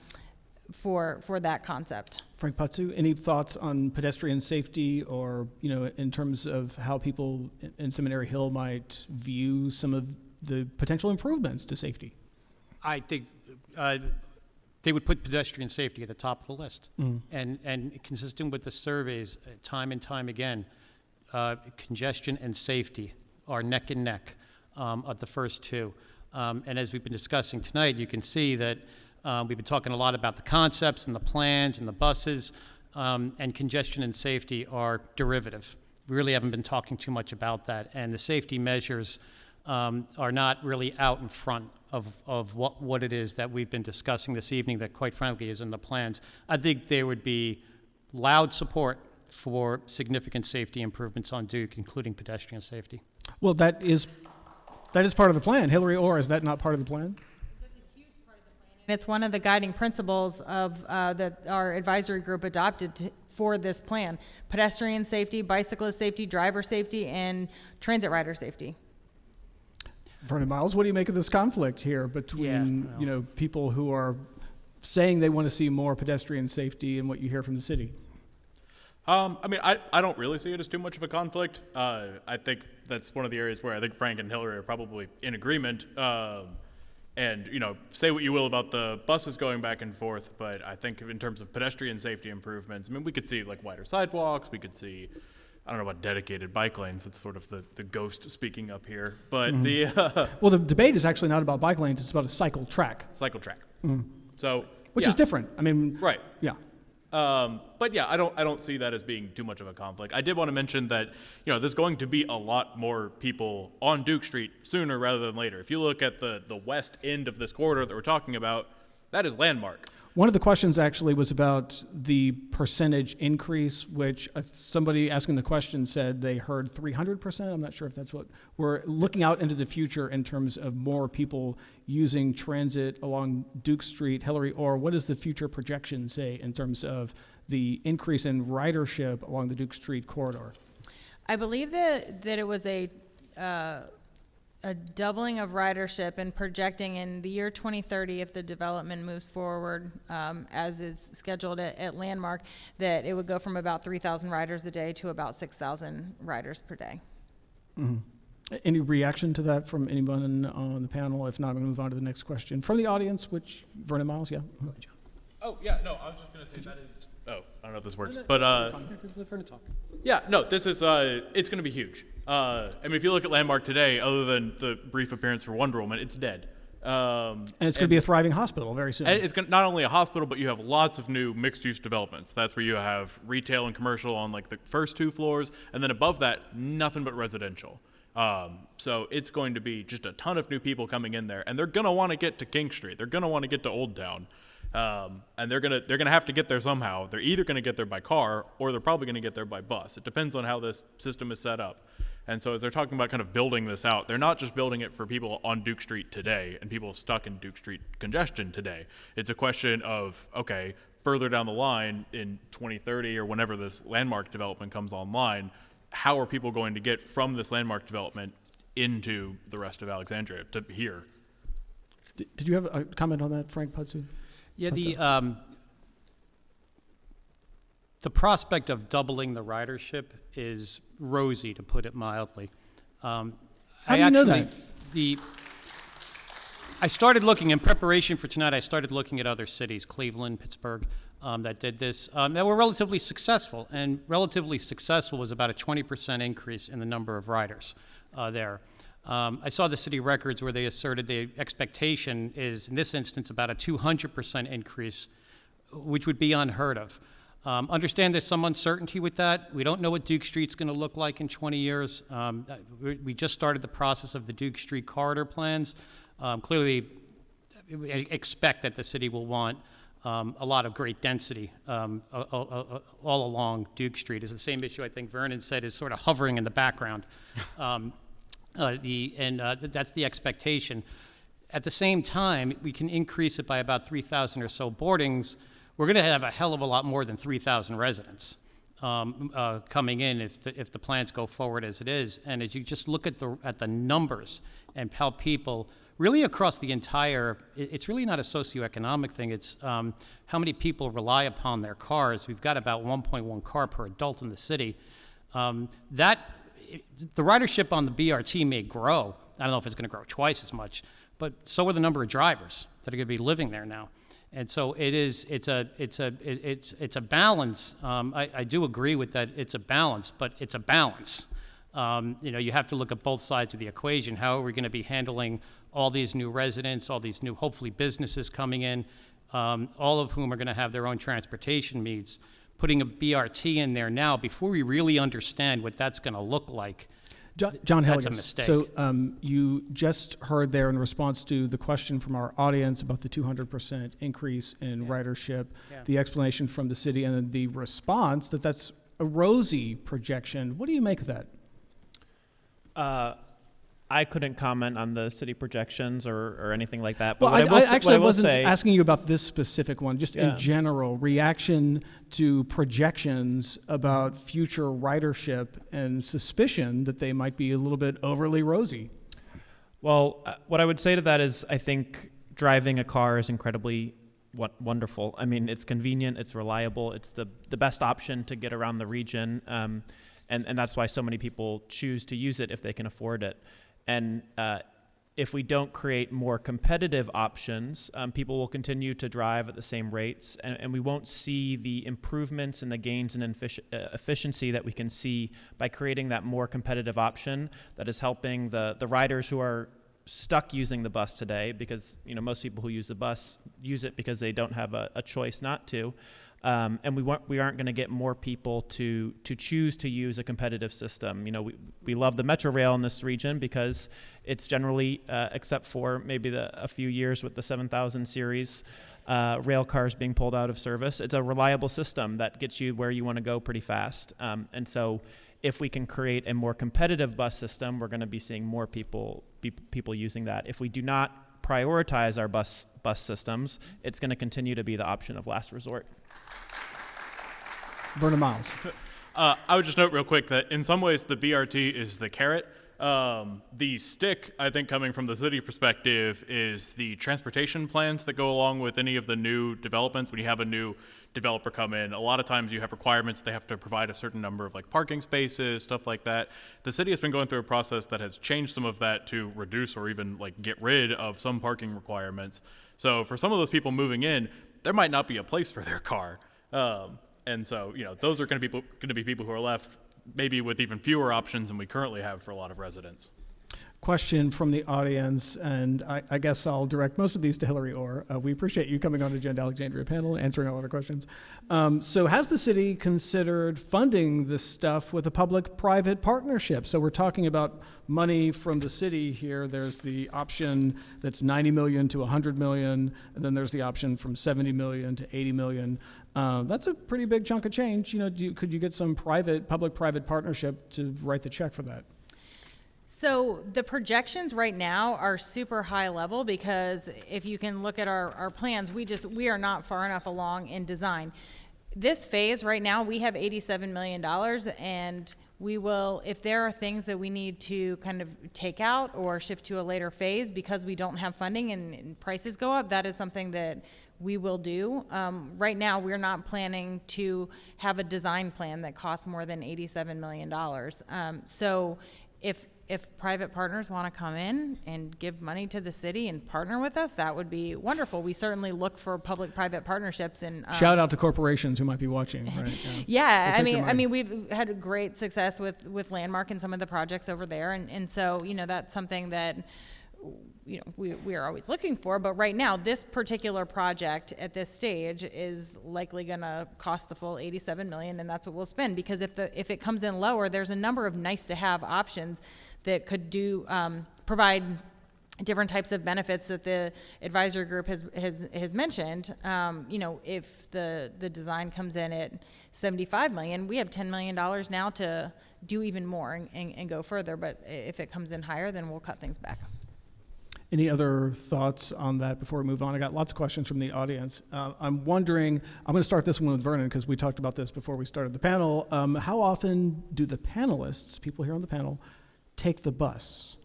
for that concept. Frank Patsu, any thoughts on pedestrian safety or, in terms of how people in Seminary Hill might view some of the potential improvements to safety? I think they would put pedestrian safety at the top of the list. Mm. And consistent with the surveys, time and time again, congestion and safety are neck and neck of the first two. And as we've been discussing tonight, you can see that we've been talking a lot about the concepts and the plans and the buses, and congestion and safety are derivative. We really haven't been talking too much about that, and the safety measures are not really out in front of what it is that we've been discussing this evening that quite frankly is in the plans. I think there would be loud support for significant safety improvements on Duke, including pedestrian safety. Well, that is part of the plan. Hillary Orr, is that not part of the plan? And it's one of the guiding principles of that our advisory group adopted for this plan: pedestrian safety, bicyclist safety, driver safety, and transit rider safety. Vernon Miles, what do you make of this conflict here between, well- people who are saying they want to see more pedestrian safety and what you hear from the city? I mean, I don't really see it as too much of a conflict. I think that's one of the areas where I think Frank and Hillary are probably in agreement. And, say what you will about the buses going back and forth, but I think in terms of pedestrian safety improvements, I mean, we could see like wider sidewalks, we could see, I don't know about dedicated bike lanes, that's sort of the ghost speaking up here, but Well, the debate is actually not about bike lanes, it's about a cycle track, cycle track. So, which yeah. is different. I mean, Right. yeah. But yeah, I don't see that as being too much of a conflict. I did want to mention that, there's going to be a lot more people on Duke Street sooner rather than later. If you look at the west end of this corridor that we're talking about, that is landmark. One of the questions actually was about the percentage increase, which somebody asking the question said they heard 300%. I'm not sure if that's what we're looking out into the future in terms of more people using transit along Duke Street. Hillary Orr, what does the future projection say in terms of the increase in ridership along the Duke Street corridor? I believe that it was a doubling of ridership, and projecting in the year 2030, if the development moves forward as is scheduled at Landmark, that it would go from about 3,000 riders a day to about 6,000 riders per day. Any reaction to that from anyone on the panel? If not, I'm going to move on to the next question. From the audience, which, Vernon Miles, yeah? Oh, yeah, no, I was just going to say that is, I don't know if this works, but, yeah, no, this is, it's going to be huge. I mean, if you look at Landmark today, other than the brief appearance for Wonder Woman, it's dead. And it's going to be a thriving hospital very soon. And it's not only a hospital, but you have lots of new mixed-use developments. That's where you have retail and commercial on like the first 2 floors, and then above that, nothing but residential. So it's going to be just a ton of new people coming in there, and they're going to want to get to King Street. They're going to want to get to Old Town. And they're gonna have to get there somehow. They're either gonna get there by car, or they're probably gonna get there by bus. It depends on how this system is set up. And so as they're talking about kind of building this out, they're not just building it for people on Duke Street today and people stuck in Duke Street congestion today. It's a question of, okay, further down the line in 2030 or whenever this landmark development comes online, how are people going to get from this landmark development into the rest of Alexandria to here? Did you have a comment on that, Frank Putzu? Yeah, the prospect of doubling the ridership is rosy, to put it mildly. How do you know that? I started looking, in preparation for tonight, I started looking at other cities, Cleveland, Pittsburgh, that did this, that were relatively successful. And relatively successful was about a 20% increase in the number of riders there. I saw the city records where they asserted the expectation is, in this instance, about a 200% increase, which would be unheard of. Understand there's some uncertainty with that. We don't know what Duke Street's going to look like in 20 years. We just started the process of the Duke Street corridor plans. Clearly, I expect that the city will want a lot of great density all along Duke Street. It's the same issue I think Vernon said is sort of hovering in the background. That's the expectation. At the same time, we can increase it by about 3,000 or so boardings. We're going to have a hell of a lot more than 3,000 residents coming in if the plans go forward as it is. And as you just look at the numbers and how people really across the entire, it's really not a socioeconomic thing. It's how many people rely upon their cars. We've got about 1.1 car per adult in the city. The ridership on the BRT may grow. I don't know if it's going to grow twice as much, but so are the number of drivers that are going to be living there now. And so it's a balance. I do agree with that. It's a balance, but it's a balance. You have to look at both sides of the equation. How are we going to be handling all these new residents, all these new, hopefully, businesses coming in, all of whom are going to have their own transportation needs? Putting a BRT in there now, before we really understand what that's going to look like, John That's a Hilligus. mistake. So you just heard there in response to the question from our audience about the 200% increase in ridership, the explanation from the city, and then the response that that's a rosy projection. What do you make of that? I couldn't comment on the city projections or anything like that. Well, But what I I will wasn't say, asking you about this specific one, just Yeah. in general, reaction to projections about future ridership and suspicion that they might be a little bit overly rosy. well, what I would say to that is I think driving a car is incredibly wonderful. I mean, it's convenient, it's reliable, it's the best option to get around the region, and that's why so many people choose to use it if they can afford it. And if we don't create more competitive options, people will continue to drive at the same rates, and we won't see the improvements and the gains in efficiency that we can see by creating that more competitive option that is helping the riders who are stuck using the bus today, because most people who use the bus use it because they don't have a choice not to. And we aren't going to get more people to choose to use a competitive system. We love the Metro Rail in this region because it's generally, except for maybe a few years with the 7000 series rail cars being pulled out of service, it's a reliable system that gets you where you want to go pretty fast. And so if we can create a more competitive bus system, we're going to be seeing more people using that. If we do not prioritize our bus systems, it's going to continue to be the option of last resort. Vernon Miles. I would just note real quick that in some ways the BRT is the carrot. The stick, I think, coming from the city perspective, is the transportation plans that go along with any of the new developments. When you have a new developer come in, a lot of times you have requirements. They have to provide a certain number of parking spaces, stuff like that. The city has been going through a process that has changed some of that to reduce or even get rid of some parking requirements. So for some of those people moving in, there might not be a place for their car. And so, those are going to be people who are left maybe with even fewer options than we currently have for a lot of residents. Question from the audience, and I guess I'll direct most of these to Hillary Orr. We appreciate you coming on the Agenda Alexandria panel and answering all of our questions. So has the city considered funding this stuff with a public-private partnership? So we're talking about money from the city here. There's the option that's 90 million to 100 million, and then there's the option from 70 million to 80 million. That's a pretty big chunk of change. Could you get some public-private partnership to write the check for that? So the projections right now are super high level because if you can look at our plans, we are not far enough along in design. This phase right now, we have $87 million, and we will, if there are things that we need to kind of take out or shift to a later phase because we don't have funding and prices go up, that is something that we will do. Right now, we're not planning to have a design plan that costs more than $87 million. So if private partners want to come in and give money to the city and partner with us, that would be wonderful. We certainly look for public-private partnerships. And shout out to corporations who might be watching. Right? Yeah, We'll take your money. we've had a great success with Landmark and some of the projects over there, and so that's something that we are always looking for. But right now, this particular project at this stage is likely going to cost the full $87 million, and that's what we'll spend. Because if it comes in lower, there's a number of nice-to-have options that could provide different types of benefits that the advisory group has mentioned. If the design comes in at $75 million, we have $10 million now to do even more and go further. But if it comes in higher, then we'll cut things back. Any other thoughts on that before we move on? I got lots of questions from the audience. I'm wondering, I'm going to start this one with Vernon because we talked about this before we started the panel. How often do the panelists, people here on the panel, take the bus?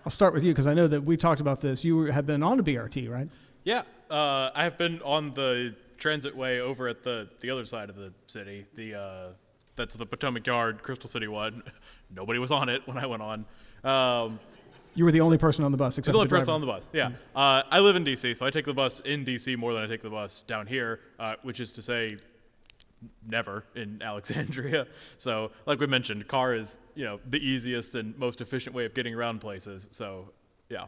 I'll start with you because I know that we talked about this. You have been on a BRT, right? Yeah, I have been on the transitway over at the other side of the city. That's the Potomac Yard, Crystal City one. Nobody was on it when I went on. You were the only person on the bus, except the for only the person driver. on the bus. Yeah, I live in DC, so I take the bus in DC more than I take the bus down here, which is to say, never in Alexandria. So, like we mentioned, car is the easiest and most efficient way of getting around places. So, yeah.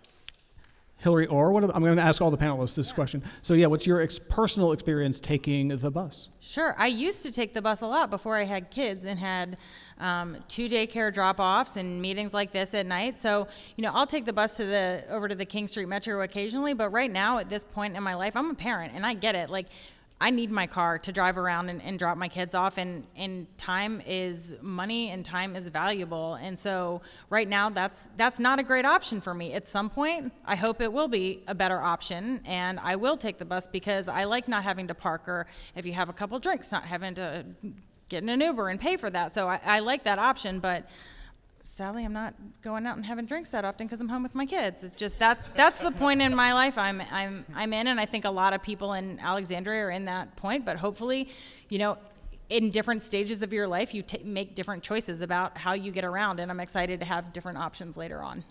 Hillary Orr, I'm going to ask all the panelists this question. So yeah, what's your personal experience taking the bus? Sure. I used to take the bus a lot before I had kids and had 2 daycare drop-offs and meetings like this at night. So, I'll take the bus over to the King Street Metro occasionally, but right now at this point in my life, I'm a parent and I get it. Like, I need my car to drive around and drop my kids off, and time is money and time is valuable. And so right now that's not a great option for me. At some point, I hope it will be a better option, and I will take the bus because I like not having to park, or if you have a couple drinks, not having to get in an Uber and pay for that. So I like that option, but sadly, I'm not going out and having drinks that often because I'm home with my kids. It's just that's the point in my life I'm in, and I think a lot of people in Alexandria are in that point. But hopefully, in different stages of your life, you make different choices about how you get around, and I'm excited to have different options later on.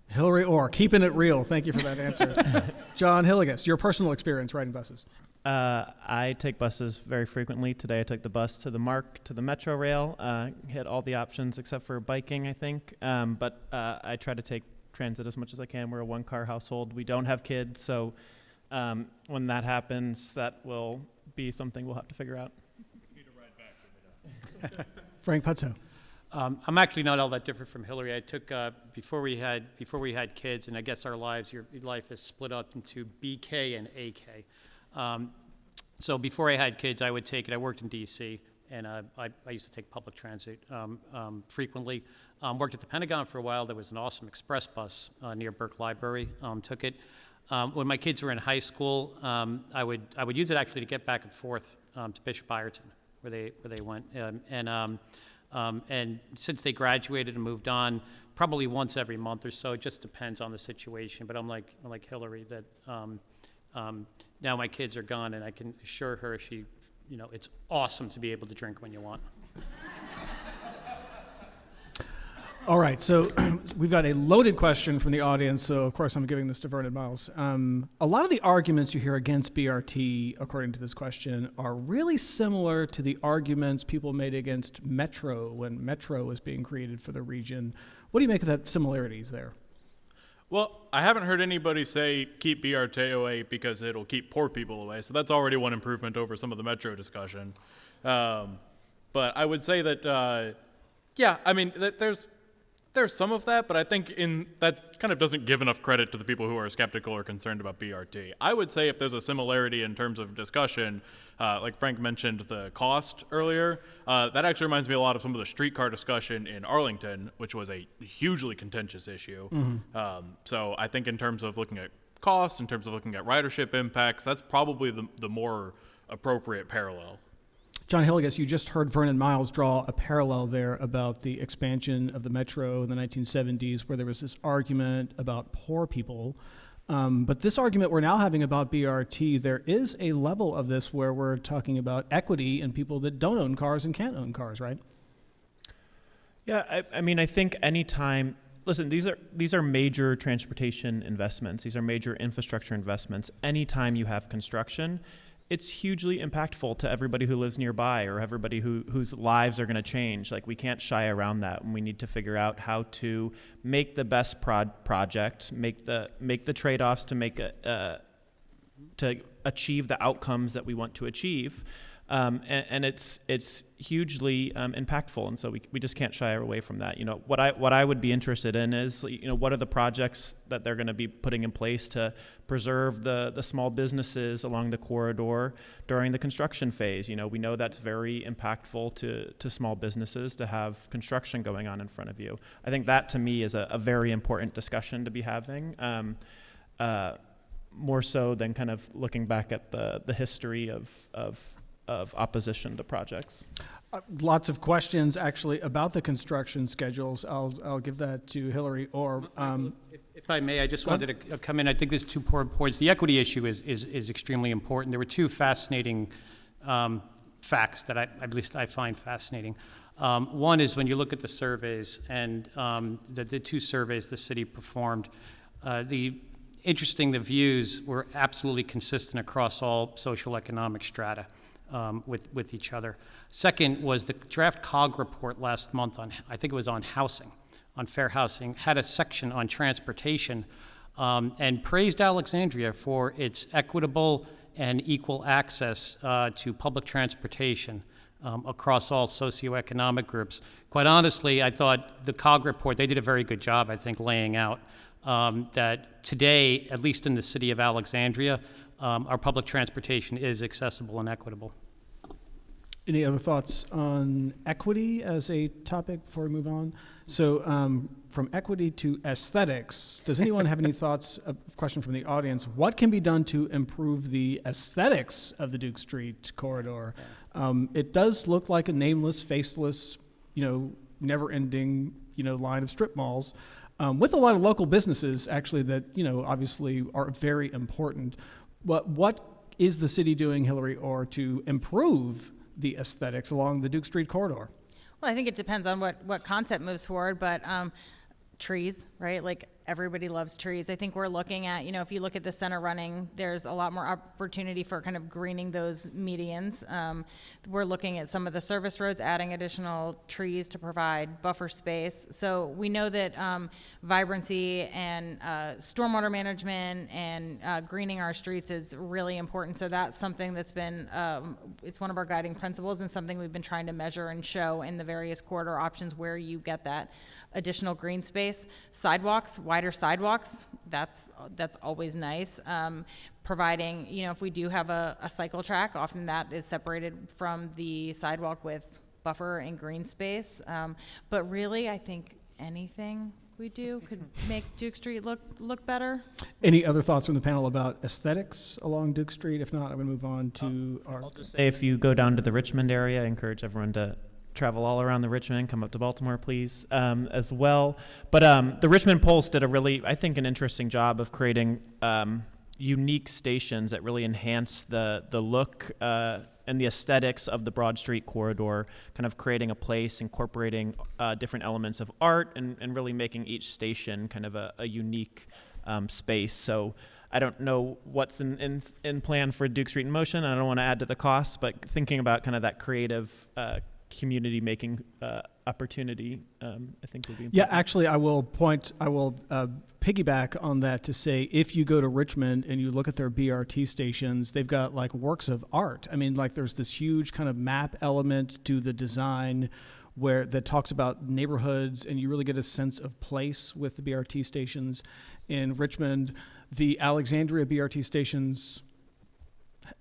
Hillary Orr, keeping it real. Thank you for that answer. John Hilligus, your personal experience riding buses. I take buses very frequently. Today I took the bus to the MARC, to the Metro Rail, hit all the options except for biking, I think. But I try to take transit as much as I can. We're a one-car household. We don't have kids, so when that happens, that will be something we'll have to figure out. Frank Puzzo. I'm actually not all that different from Hillary. I took before we had kids, and I guess your life is split up into BK and AK. So before I had kids, I would take it. I worked in D.C., and I used to take public transit frequently. Worked at the Pentagon for a while. There was an awesome express bus near Burke Library. Took it. When my kids were in high school, I would use it actually to get back and forth to Bishop Ireton, where they went. And since they graduated and moved on, probably once every month or so. It just depends on the situation. But I'm like Hillary that. Now my kids are gone, and I can assure her it's awesome to be able to drink when you want. All right, so we've got a loaded question from the audience, so of course I'm giving this to Vernon Miles. A lot of the arguments you hear against BRT, according to this question, are really similar to the arguments people made against Metro when Metro was being created for the region. What do you make of that similarities there? Well, I haven't heard anybody say keep BRT away because it'll keep poor people away. So that's already one improvement over some of the Metro discussion. But I would say that, there's some of that, but I think that kind of doesn't give enough credit to the people who are skeptical or concerned about BRT. I would say if there's a similarity in terms of discussion, like Frank mentioned the cost earlier, that actually reminds me a lot of some of the streetcar discussion in Arlington, which was a hugely contentious issue. Mm-hmm. So I think in terms of looking at costs, in terms of looking at ridership impacts, that's probably the more appropriate parallel. John Hilligus, you just heard Vernon Miles draw a parallel there about the expansion of the Metro in the 1970s, where there was this argument about poor people. But this argument we're now having about BRT, there is a level of this where we're talking about equity and people that don't own cars and can't own cars, right? Yeah, I think anytime, listen, these are major transportation investments. These are major infrastructure investments. Anytime you have construction, it's hugely impactful to everybody who lives nearby or everybody whose lives are going to change. Like, we can't shy around that, and we need to figure out how to make the best project, make the trade-offs to achieve the outcomes that we want to achieve. And it's hugely impactful, and so we just can't shy away from that. What I would be interested in is what are the projects that they're going to be putting in place to preserve the small businesses along the corridor during the construction phase. We know that's very impactful to small businesses to have construction going on in front of you. I think that to me is a very important discussion to be having. More so than kind of looking back at the history of opposition to projects. Lots of questions actually about the construction schedules. I'll give that to Hillary or. If I may, I just wanted to come in. I think there's two points. The equity issue is extremely important. There were two fascinating facts that at least I find fascinating. One is when you look at the surveys and the two surveys the city performed, the views were absolutely consistent across all social economic strata. With each other. Second was the draft COG report last month on, I think it was on housing, on fair housing, had a section on transportation and praised Alexandria for its equitable and equal access to public transportation across all socioeconomic groups. Quite honestly, I thought the COG report, they did a very good job, I think, laying out that today, at least in the city of Alexandria, our public transportation is accessible and equitable. Any other thoughts on equity as a topic before we move on? So from equity to aesthetics, does anyone have any thoughts, a question from the audience, what can be done to improve the aesthetics of the Duke Street corridor? It does look like a nameless, faceless, never-ending, line of strip malls with a lot of local businesses actually that, obviously are very important. But what is the city doing, Hillary Orr, to improve the aesthetics along the Duke Street corridor? Well, I think it depends on what concept moves forward, but trees, right? Like everybody loves trees. I think we're looking at, if you look at the center running, there's a lot more opportunity for kind of greening those medians. We're looking at some of the service roads, adding additional trees to provide buffer space. So we know that vibrancy and stormwater management and greening our streets is really important. So that's something that's been, it's one of our guiding principles and something we've been trying to measure and show in the various corridor options where you get that additional green space. Sidewalks, wider sidewalks, that's always nice. Providing, if we do have a cycle track, often that is separated from the sidewalk with buffer and green space. But really, I think anything we do could make Duke Street look better. Any other thoughts from the panel about aesthetics along Duke Street? If not, I'm going to move on to I'll just say, if you go down to the Richmond area, I encourage everyone to travel all around the Richmond, come up to Baltimore, please, as well. But the Richmond Pulse did I think, an interesting job of creating unique stations that really enhance the look and the aesthetics of the Broad Street corridor, kind of creating a place, incorporating different elements of art, and really making each station kind of a unique space. So I don't know what's in plan for Duke Street in Motion. I don't want to add to the costs, but thinking about kind of that creative community making opportunity, I think would be important. Yeah, actually, I will piggyback on that to say, if you go to Richmond and you look at their BRT stations, they've got like works of art. I mean, like there's this huge kind of map element to the design that talks about neighborhoods, and you really get a sense of place with the BRT stations in Richmond. The Alexandria BRT stations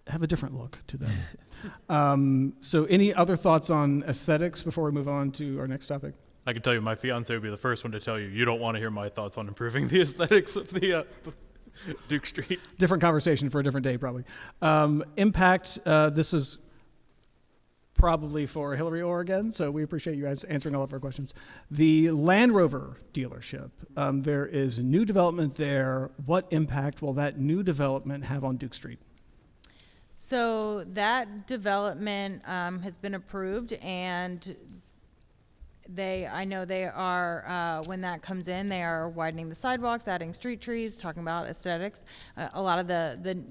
have a different look to them. So any other thoughts on aesthetics before we move on to our next topic? I can tell you, my fiance would be the first one to tell you don't want to hear my thoughts on improving the aesthetics of the Duke Street. Different conversation for a different day, probably. Impact, this is probably for Hillary Orr again, so we appreciate you guys answering all of our questions. The Land Rover dealership, there is new development there. What impact will that new development have on Duke Street? So that development has been approved, and I know they are, when that comes in, they are widening the sidewalks, adding street trees, talking about aesthetics. A lot of the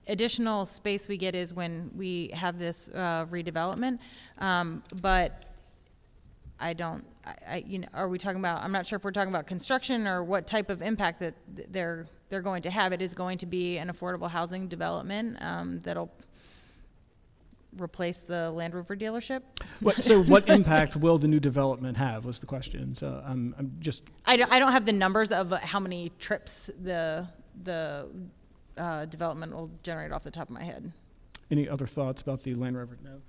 additional space we get is when we have this redevelopment, but are we talking about, I'm not sure if we're talking about construction or what type of impact that they're going to have. It is going to be an affordable housing development that'll replace the Land Rover dealership. So what impact will the new development have was the question. So I'm just... I don't have the numbers of how many trips the development will generate off the top of my head. Any other thoughts about the Land Rover? No.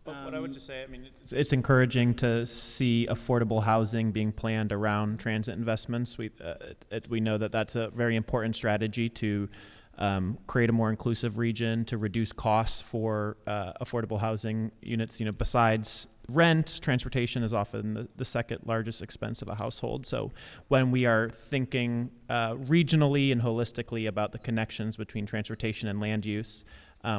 What I would just say, it's encouraging to see affordable housing being planned around transit investments. We know that that's a very important strategy to create a more inclusive region, to reduce costs for affordable housing units. Besides rent, transportation is often the second largest expense of a household. So when we are thinking regionally and holistically about the connections between transportation and land use,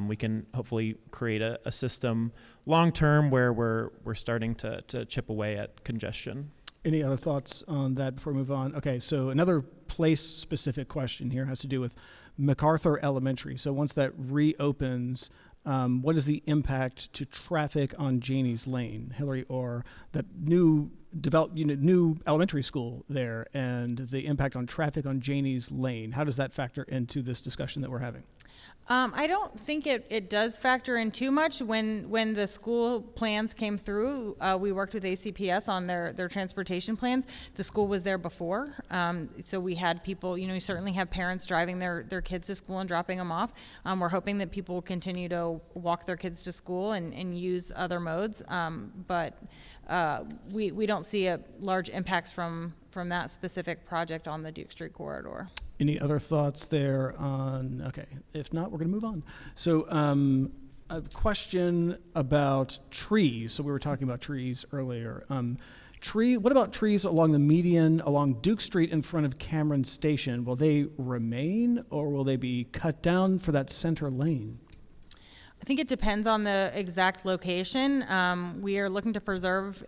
we can hopefully create a system long-term where we're starting to chip away at congestion. Any other thoughts on that before we move on? Okay, so another place-specific question here has to do with MacArthur Elementary. So once that reopens, what is the impact to traffic on Janie's Lane, Hillary, or that new new elementary school there, and the impact on traffic on Janie's Lane? How does that factor into this discussion that we're having? I don't think it does factor in too much. When the school plans came through, we worked with ACPS on their transportation plans. The school was there before, so we had people, we certainly have parents driving their kids to school and dropping them off. We're hoping that people will continue to walk their kids to school and use other modes, but we don't see a large impacts from that specific project on the Duke Street corridor. Any other thoughts there on, okay, if not, we're going to move on. So a question about trees. So we were talking about trees earlier. What about trees along the median, along Duke Street in front of Cameron Station? Will they remain, or will they be cut down for that center lane? I think it depends on the exact location. We are looking to preserve,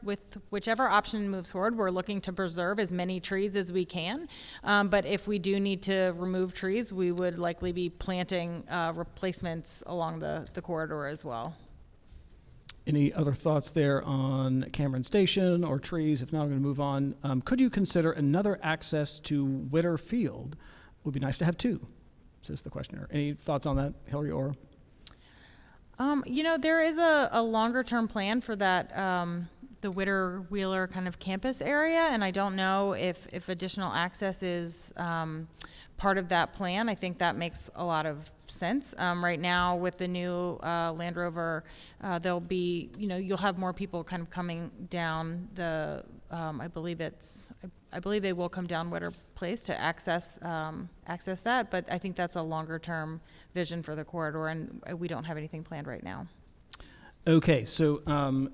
with whichever option moves forward, we're looking to preserve as many trees as we can. But if we do need to remove trees, we would likely be planting replacements along the corridor as well. Any other thoughts there on Cameron Station or trees? If not, I'm going to move on. Could you consider another access to Witter Field? Would be nice to have two, says the questioner. Any thoughts on that, Hillary or? There is a longer term plan for that, the Witter Wheeler kind of campus area, and I don't know if additional access is part of that plan. I think that makes a lot of sense. Right now with the new Land Rover, there'll be, you'll have more people kind of coming down the, I believe they will come down Witter Place to access that, but I think that's a longer term vision for the corridor, and we don't have anything planned right now. Okay, so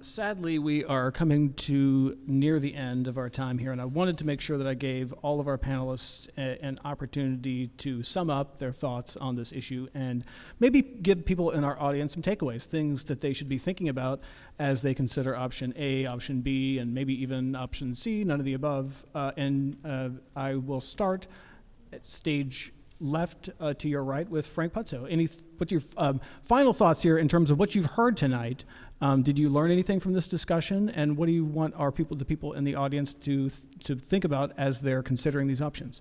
sadly we are coming to near the end of our time here, and I wanted to make sure that I gave all of our panelists an opportunity to sum up their thoughts on this issue and maybe give people in our audience some takeaways, things that they should be thinking about as they consider option A, option B, and maybe even option C, none of the above. I will start at stage left to your right with Frank Putzo. What's your final thoughts here in terms of what you've heard tonight? Did you learn anything from this discussion? And what do you want the people in the audience to think about as they're considering these options?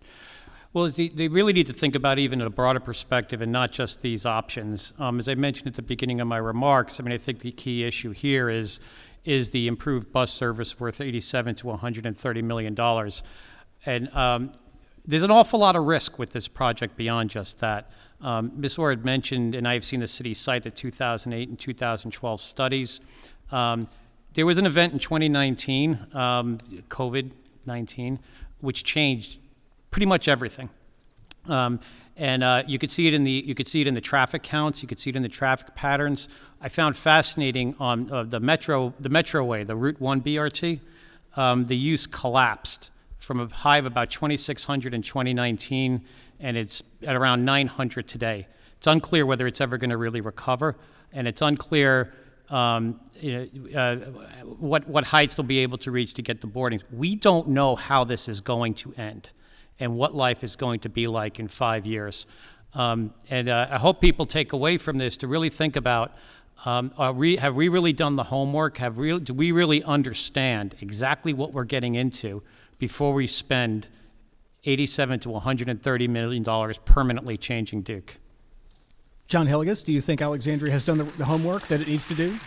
Well, they really need to think about even a broader perspective and not just these options. As I mentioned at the beginning of my remarks, I think the key issue here is the improved bus service worth $87 to $130 million. And there's an awful lot of risk with this project beyond just that. Ms. Orr had mentioned, and I've seen the city cite the 2008 and 2012 studies. There was an event in 2019, COVID-19, which changed pretty much everything. You could see it in the traffic counts. You could see it in the traffic patterns. I found fascinating on the Metroway, the Route 1 BRT. The use collapsed from a high of about 2,600 in 2019, and it's at around 900 today. It's unclear whether it's ever going to really recover, and it's unclear what heights they'll be able to reach to get the boardings. We don't know how this is going to end and what life is going to be like in 5 years. I hope people take away from this to really think about, have we really done the homework? Do we really understand exactly what we're getting into before we spend $87 to $130 million permanently changing Duke? John Hilligus, do you think Alexandria has done the homework that it needs to do?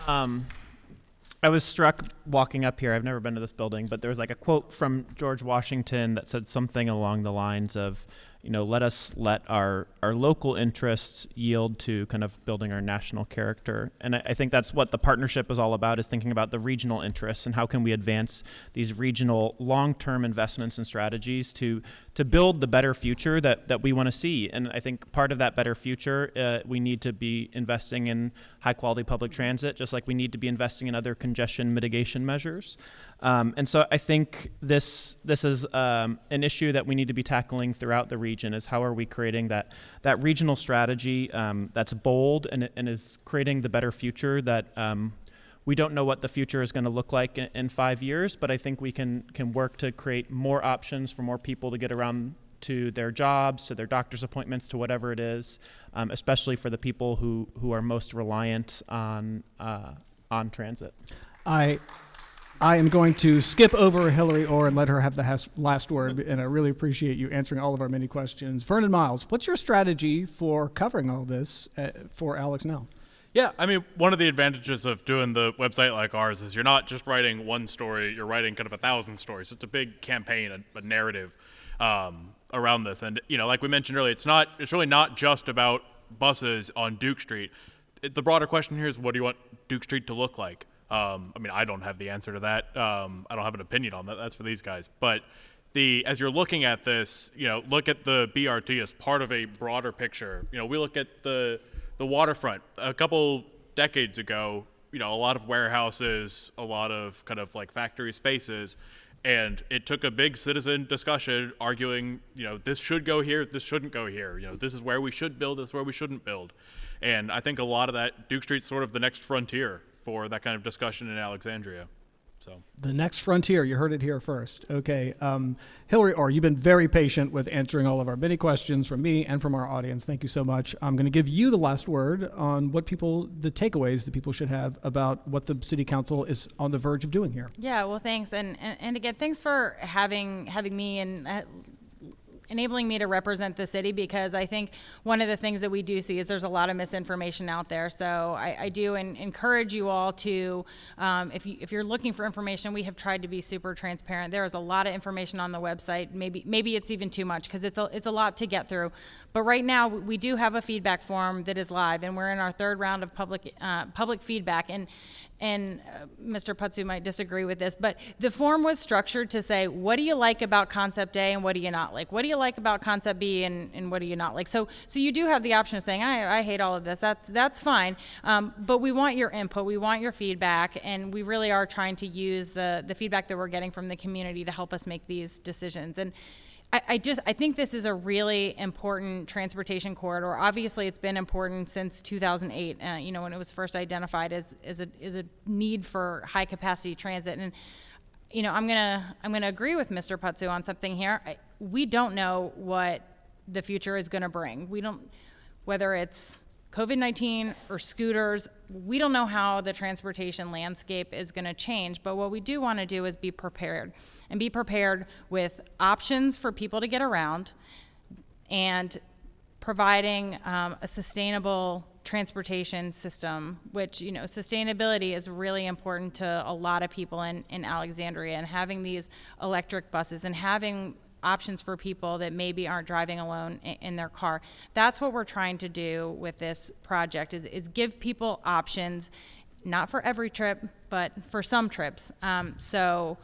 I was struck walking up here. I've never been to this building, but there was like a quote from George Washington that said something along the lines of, let our local interests yield to kind of building our national character. And I think that's what the partnership is all about, is thinking about the regional interests and how can we advance these regional long-term investments and strategies to build the better future that we want to see. And I think part of that better future, we need to be investing in high-quality public transit, just like we need to be investing in other congestion mitigation measures. And so I think this is an issue that we need to be tackling throughout the region, is how are we creating that regional strategy that's bold and is creating the better future that we don't know what the future is going to look like in 5 years, but I think we can work to create more options for more people to get around to their jobs, to their doctor's appointments, to whatever it is, especially for the people who are most reliant on transit. I am going to skip over Hillary Orr and let her have the last word, and I really appreciate you answering all of our many questions. Vernon Miles, what's your strategy for covering all this for Alex now? Yeah, I mean, one of the advantages of doing the website like ours is you're not just writing one story, you're writing kind of 1,000 stories. It's a big campaign, a narrative around this. And, you know, like we mentioned earlier, it's really not just about buses on Duke Street. The broader question here is, what do you want Duke Street to look like? I mean, I don't have the answer to that. I don't have an opinion on that. That's for these guys. But as you're looking at this, you know, look at the BRT as part of a broader picture. You know, we look at the waterfront. A couple decades ago, you know, a lot of warehouses, a lot of kind of like factory spaces, and it took a big citizen discussion arguing, you know, this should go here, this shouldn't go here. You know, this is where we should build, this is where we shouldn't build. And I think a lot of that, Duke Street's sort of the next frontier for that kind of discussion in Alexandria. So The next frontier, you heard it here first. Okay, Hillary Orr, you've been very patient with answering all of our many questions from me and from our audience. Thank you so much. I'm going to give you the last word on the takeaways that people should have about what the City Council is on the verge of doing here. Yeah, well, thanks. And again, thanks for having me and enabling me to represent the city, because I think one of the things that we do see is there's a lot of misinformation out there. So I do encourage you all to, if you're looking for information, we have tried to be super transparent. There is a lot of information on the website. Maybe it's even too much because it's a lot to get through. But right now we do have a feedback form that is live, and we're in our third round of public feedback. And Mr. Putzu might disagree with this, but the form was structured to say, what do you like about concept A and what do you not like? What do you like about concept B and what do you not like? So you do have the option of saying, I hate all of this. That's fine. But we want your input. We want your feedback. And we really are trying to use the feedback that we're getting from the community to help us make these decisions. And I think this is a really important transportation corridor. Obviously, it's been important since 2008. You know, when it was first identified as a need for high capacity transit. And you know, I'm gonna agree with Mr. Putzu on something here. We don't know what the future is going to bring. We don't, whether it's COVID-19 or scooters, we don't know how the transportation landscape is going to change, but what we do want to do is be prepared, and be prepared with options for people to get around and providing a sustainable transportation system, which, you know, sustainability is really important to a lot of people in Alexandria, and having these electric buses and having options for people that maybe aren't driving alone in their car. That's what we're trying to do with this project, is give people options, not for every trip, but for some trips. So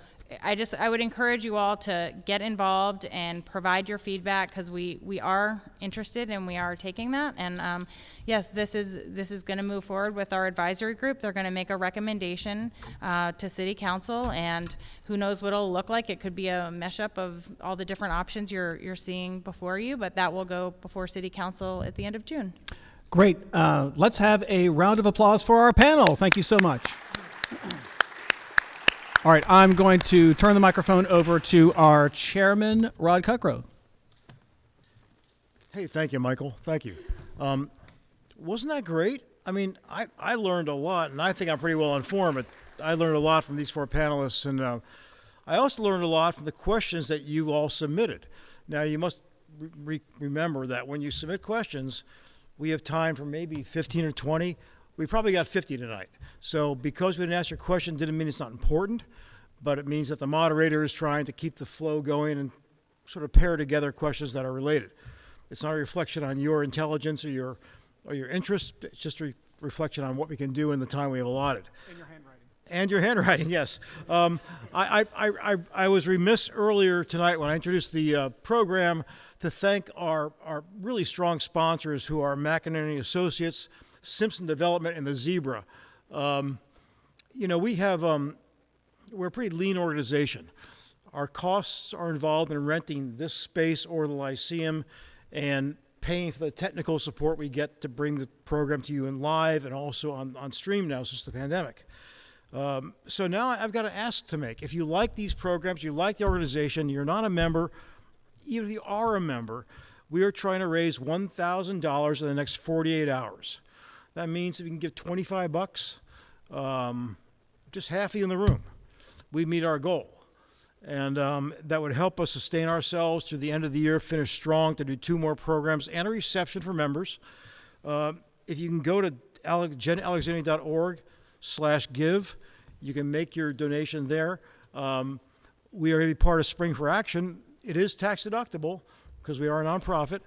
I would encourage you all to get involved and provide your feedback, because we are interested and we are taking that. And yes, this is going to move forward with our advisory group. They're going to make a recommendation to City Council, and who knows what it'll look like. It could be a mesh-up of all the different options you're seeing before you, but that will go before City Council at the end of June. Great. Let's have a round of applause for our panel. Thank you so much. All right, I'm going to turn the microphone over to our chairman, Rod Cuckrow. Hey, thank you, Michael. Thank you. Wasn't that great? I mean, I learned a lot, and I think I'm pretty well informed, but I learned a lot from these four panelists, and I also learned a lot from the questions that you all submitted. Now, you must remember that when you submit questions, we have time for maybe 15 or 20. We probably got 50 tonight. So because we didn't ask your question didn't mean it's not important, but it means that the moderator is trying to keep the flow going and sort of pair together questions that are related. It's not a reflection on your intelligence or your interest. It's just a reflection on what we can do in the time we have allotted. And your handwriting. And your handwriting, yes. I was remiss earlier tonight when I introduced the program to thank our really strong sponsors, who are McInerney Associates, Simpson Development, and the Zebra. You know, we're a pretty lean organization. Our costs are involved in renting this space or the Lyceum and paying for the technical support we get to bring the program to you in live and also on stream now since the pandemic. So now I've got an ask to make. If you like these programs, you like the organization, you're not a member, even if you are a member, we are trying to raise $1,000 in the next 48 hours. That means if you can give $25, just half of you in the room, we meet our goal. And that would help us sustain ourselves through the end of the year, finish strong, to do 2 more programs and a reception for members. If you can go to agendaalexandria.org/give, you can make your donation there. We are going to be part of Spring for Action. It is tax deductible because we are a nonprofit,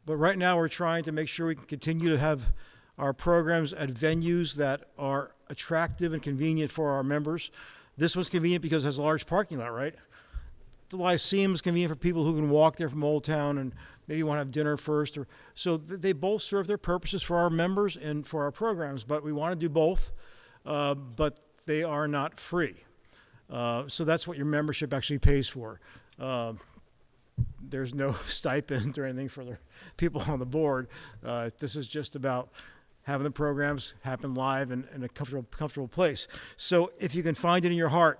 but right now we're trying to make sure we can continue to have our programs at venues that are attractive and convenient for our members. This one's convenient because it has a large parking lot, right? The Lyceum is convenient for people who can walk there from Old Town and maybe want to have dinner first. So they both serve their purposes for our members and for our programs, but we want to do both, but they are not free. So that's what your membership actually pays for. There's no stipend or anything for the people on the board. This is just about having the programs happen live and in a comfortable place. So if you can find it in your heart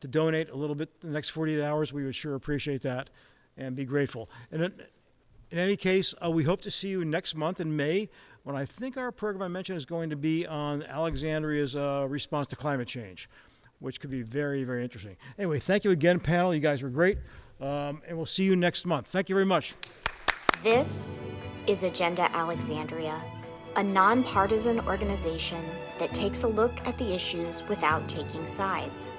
to donate a little bit in the next 48 hours, we would sure appreciate that and be grateful. And in any case, we hope to see you next month in May, when I think our program I mentioned is going to be on Alexandria's response to climate change, which could be very, very interesting. Anyway, thank you again, panel. You guys were great. And we'll see you next month. Thank you very much. This is Agenda Alexandria, a nonpartisan organization that takes a look at the issues without taking sides.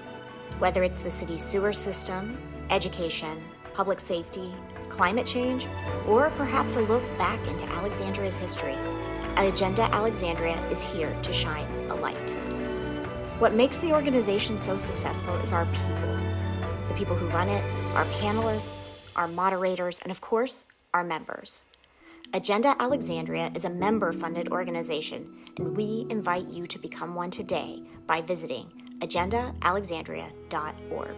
Whether it's the city's sewer system, education, public safety, climate change, or perhaps a look back into Alexandria's history, Agenda Alexandria is here to shine a light. What makes the organization so successful is our people. The people who run it, our panelists, our moderators, and of course, our members. Agenda Alexandria is a member-funded organization, and we invite you to become one today by visiting agendaalexandria.org.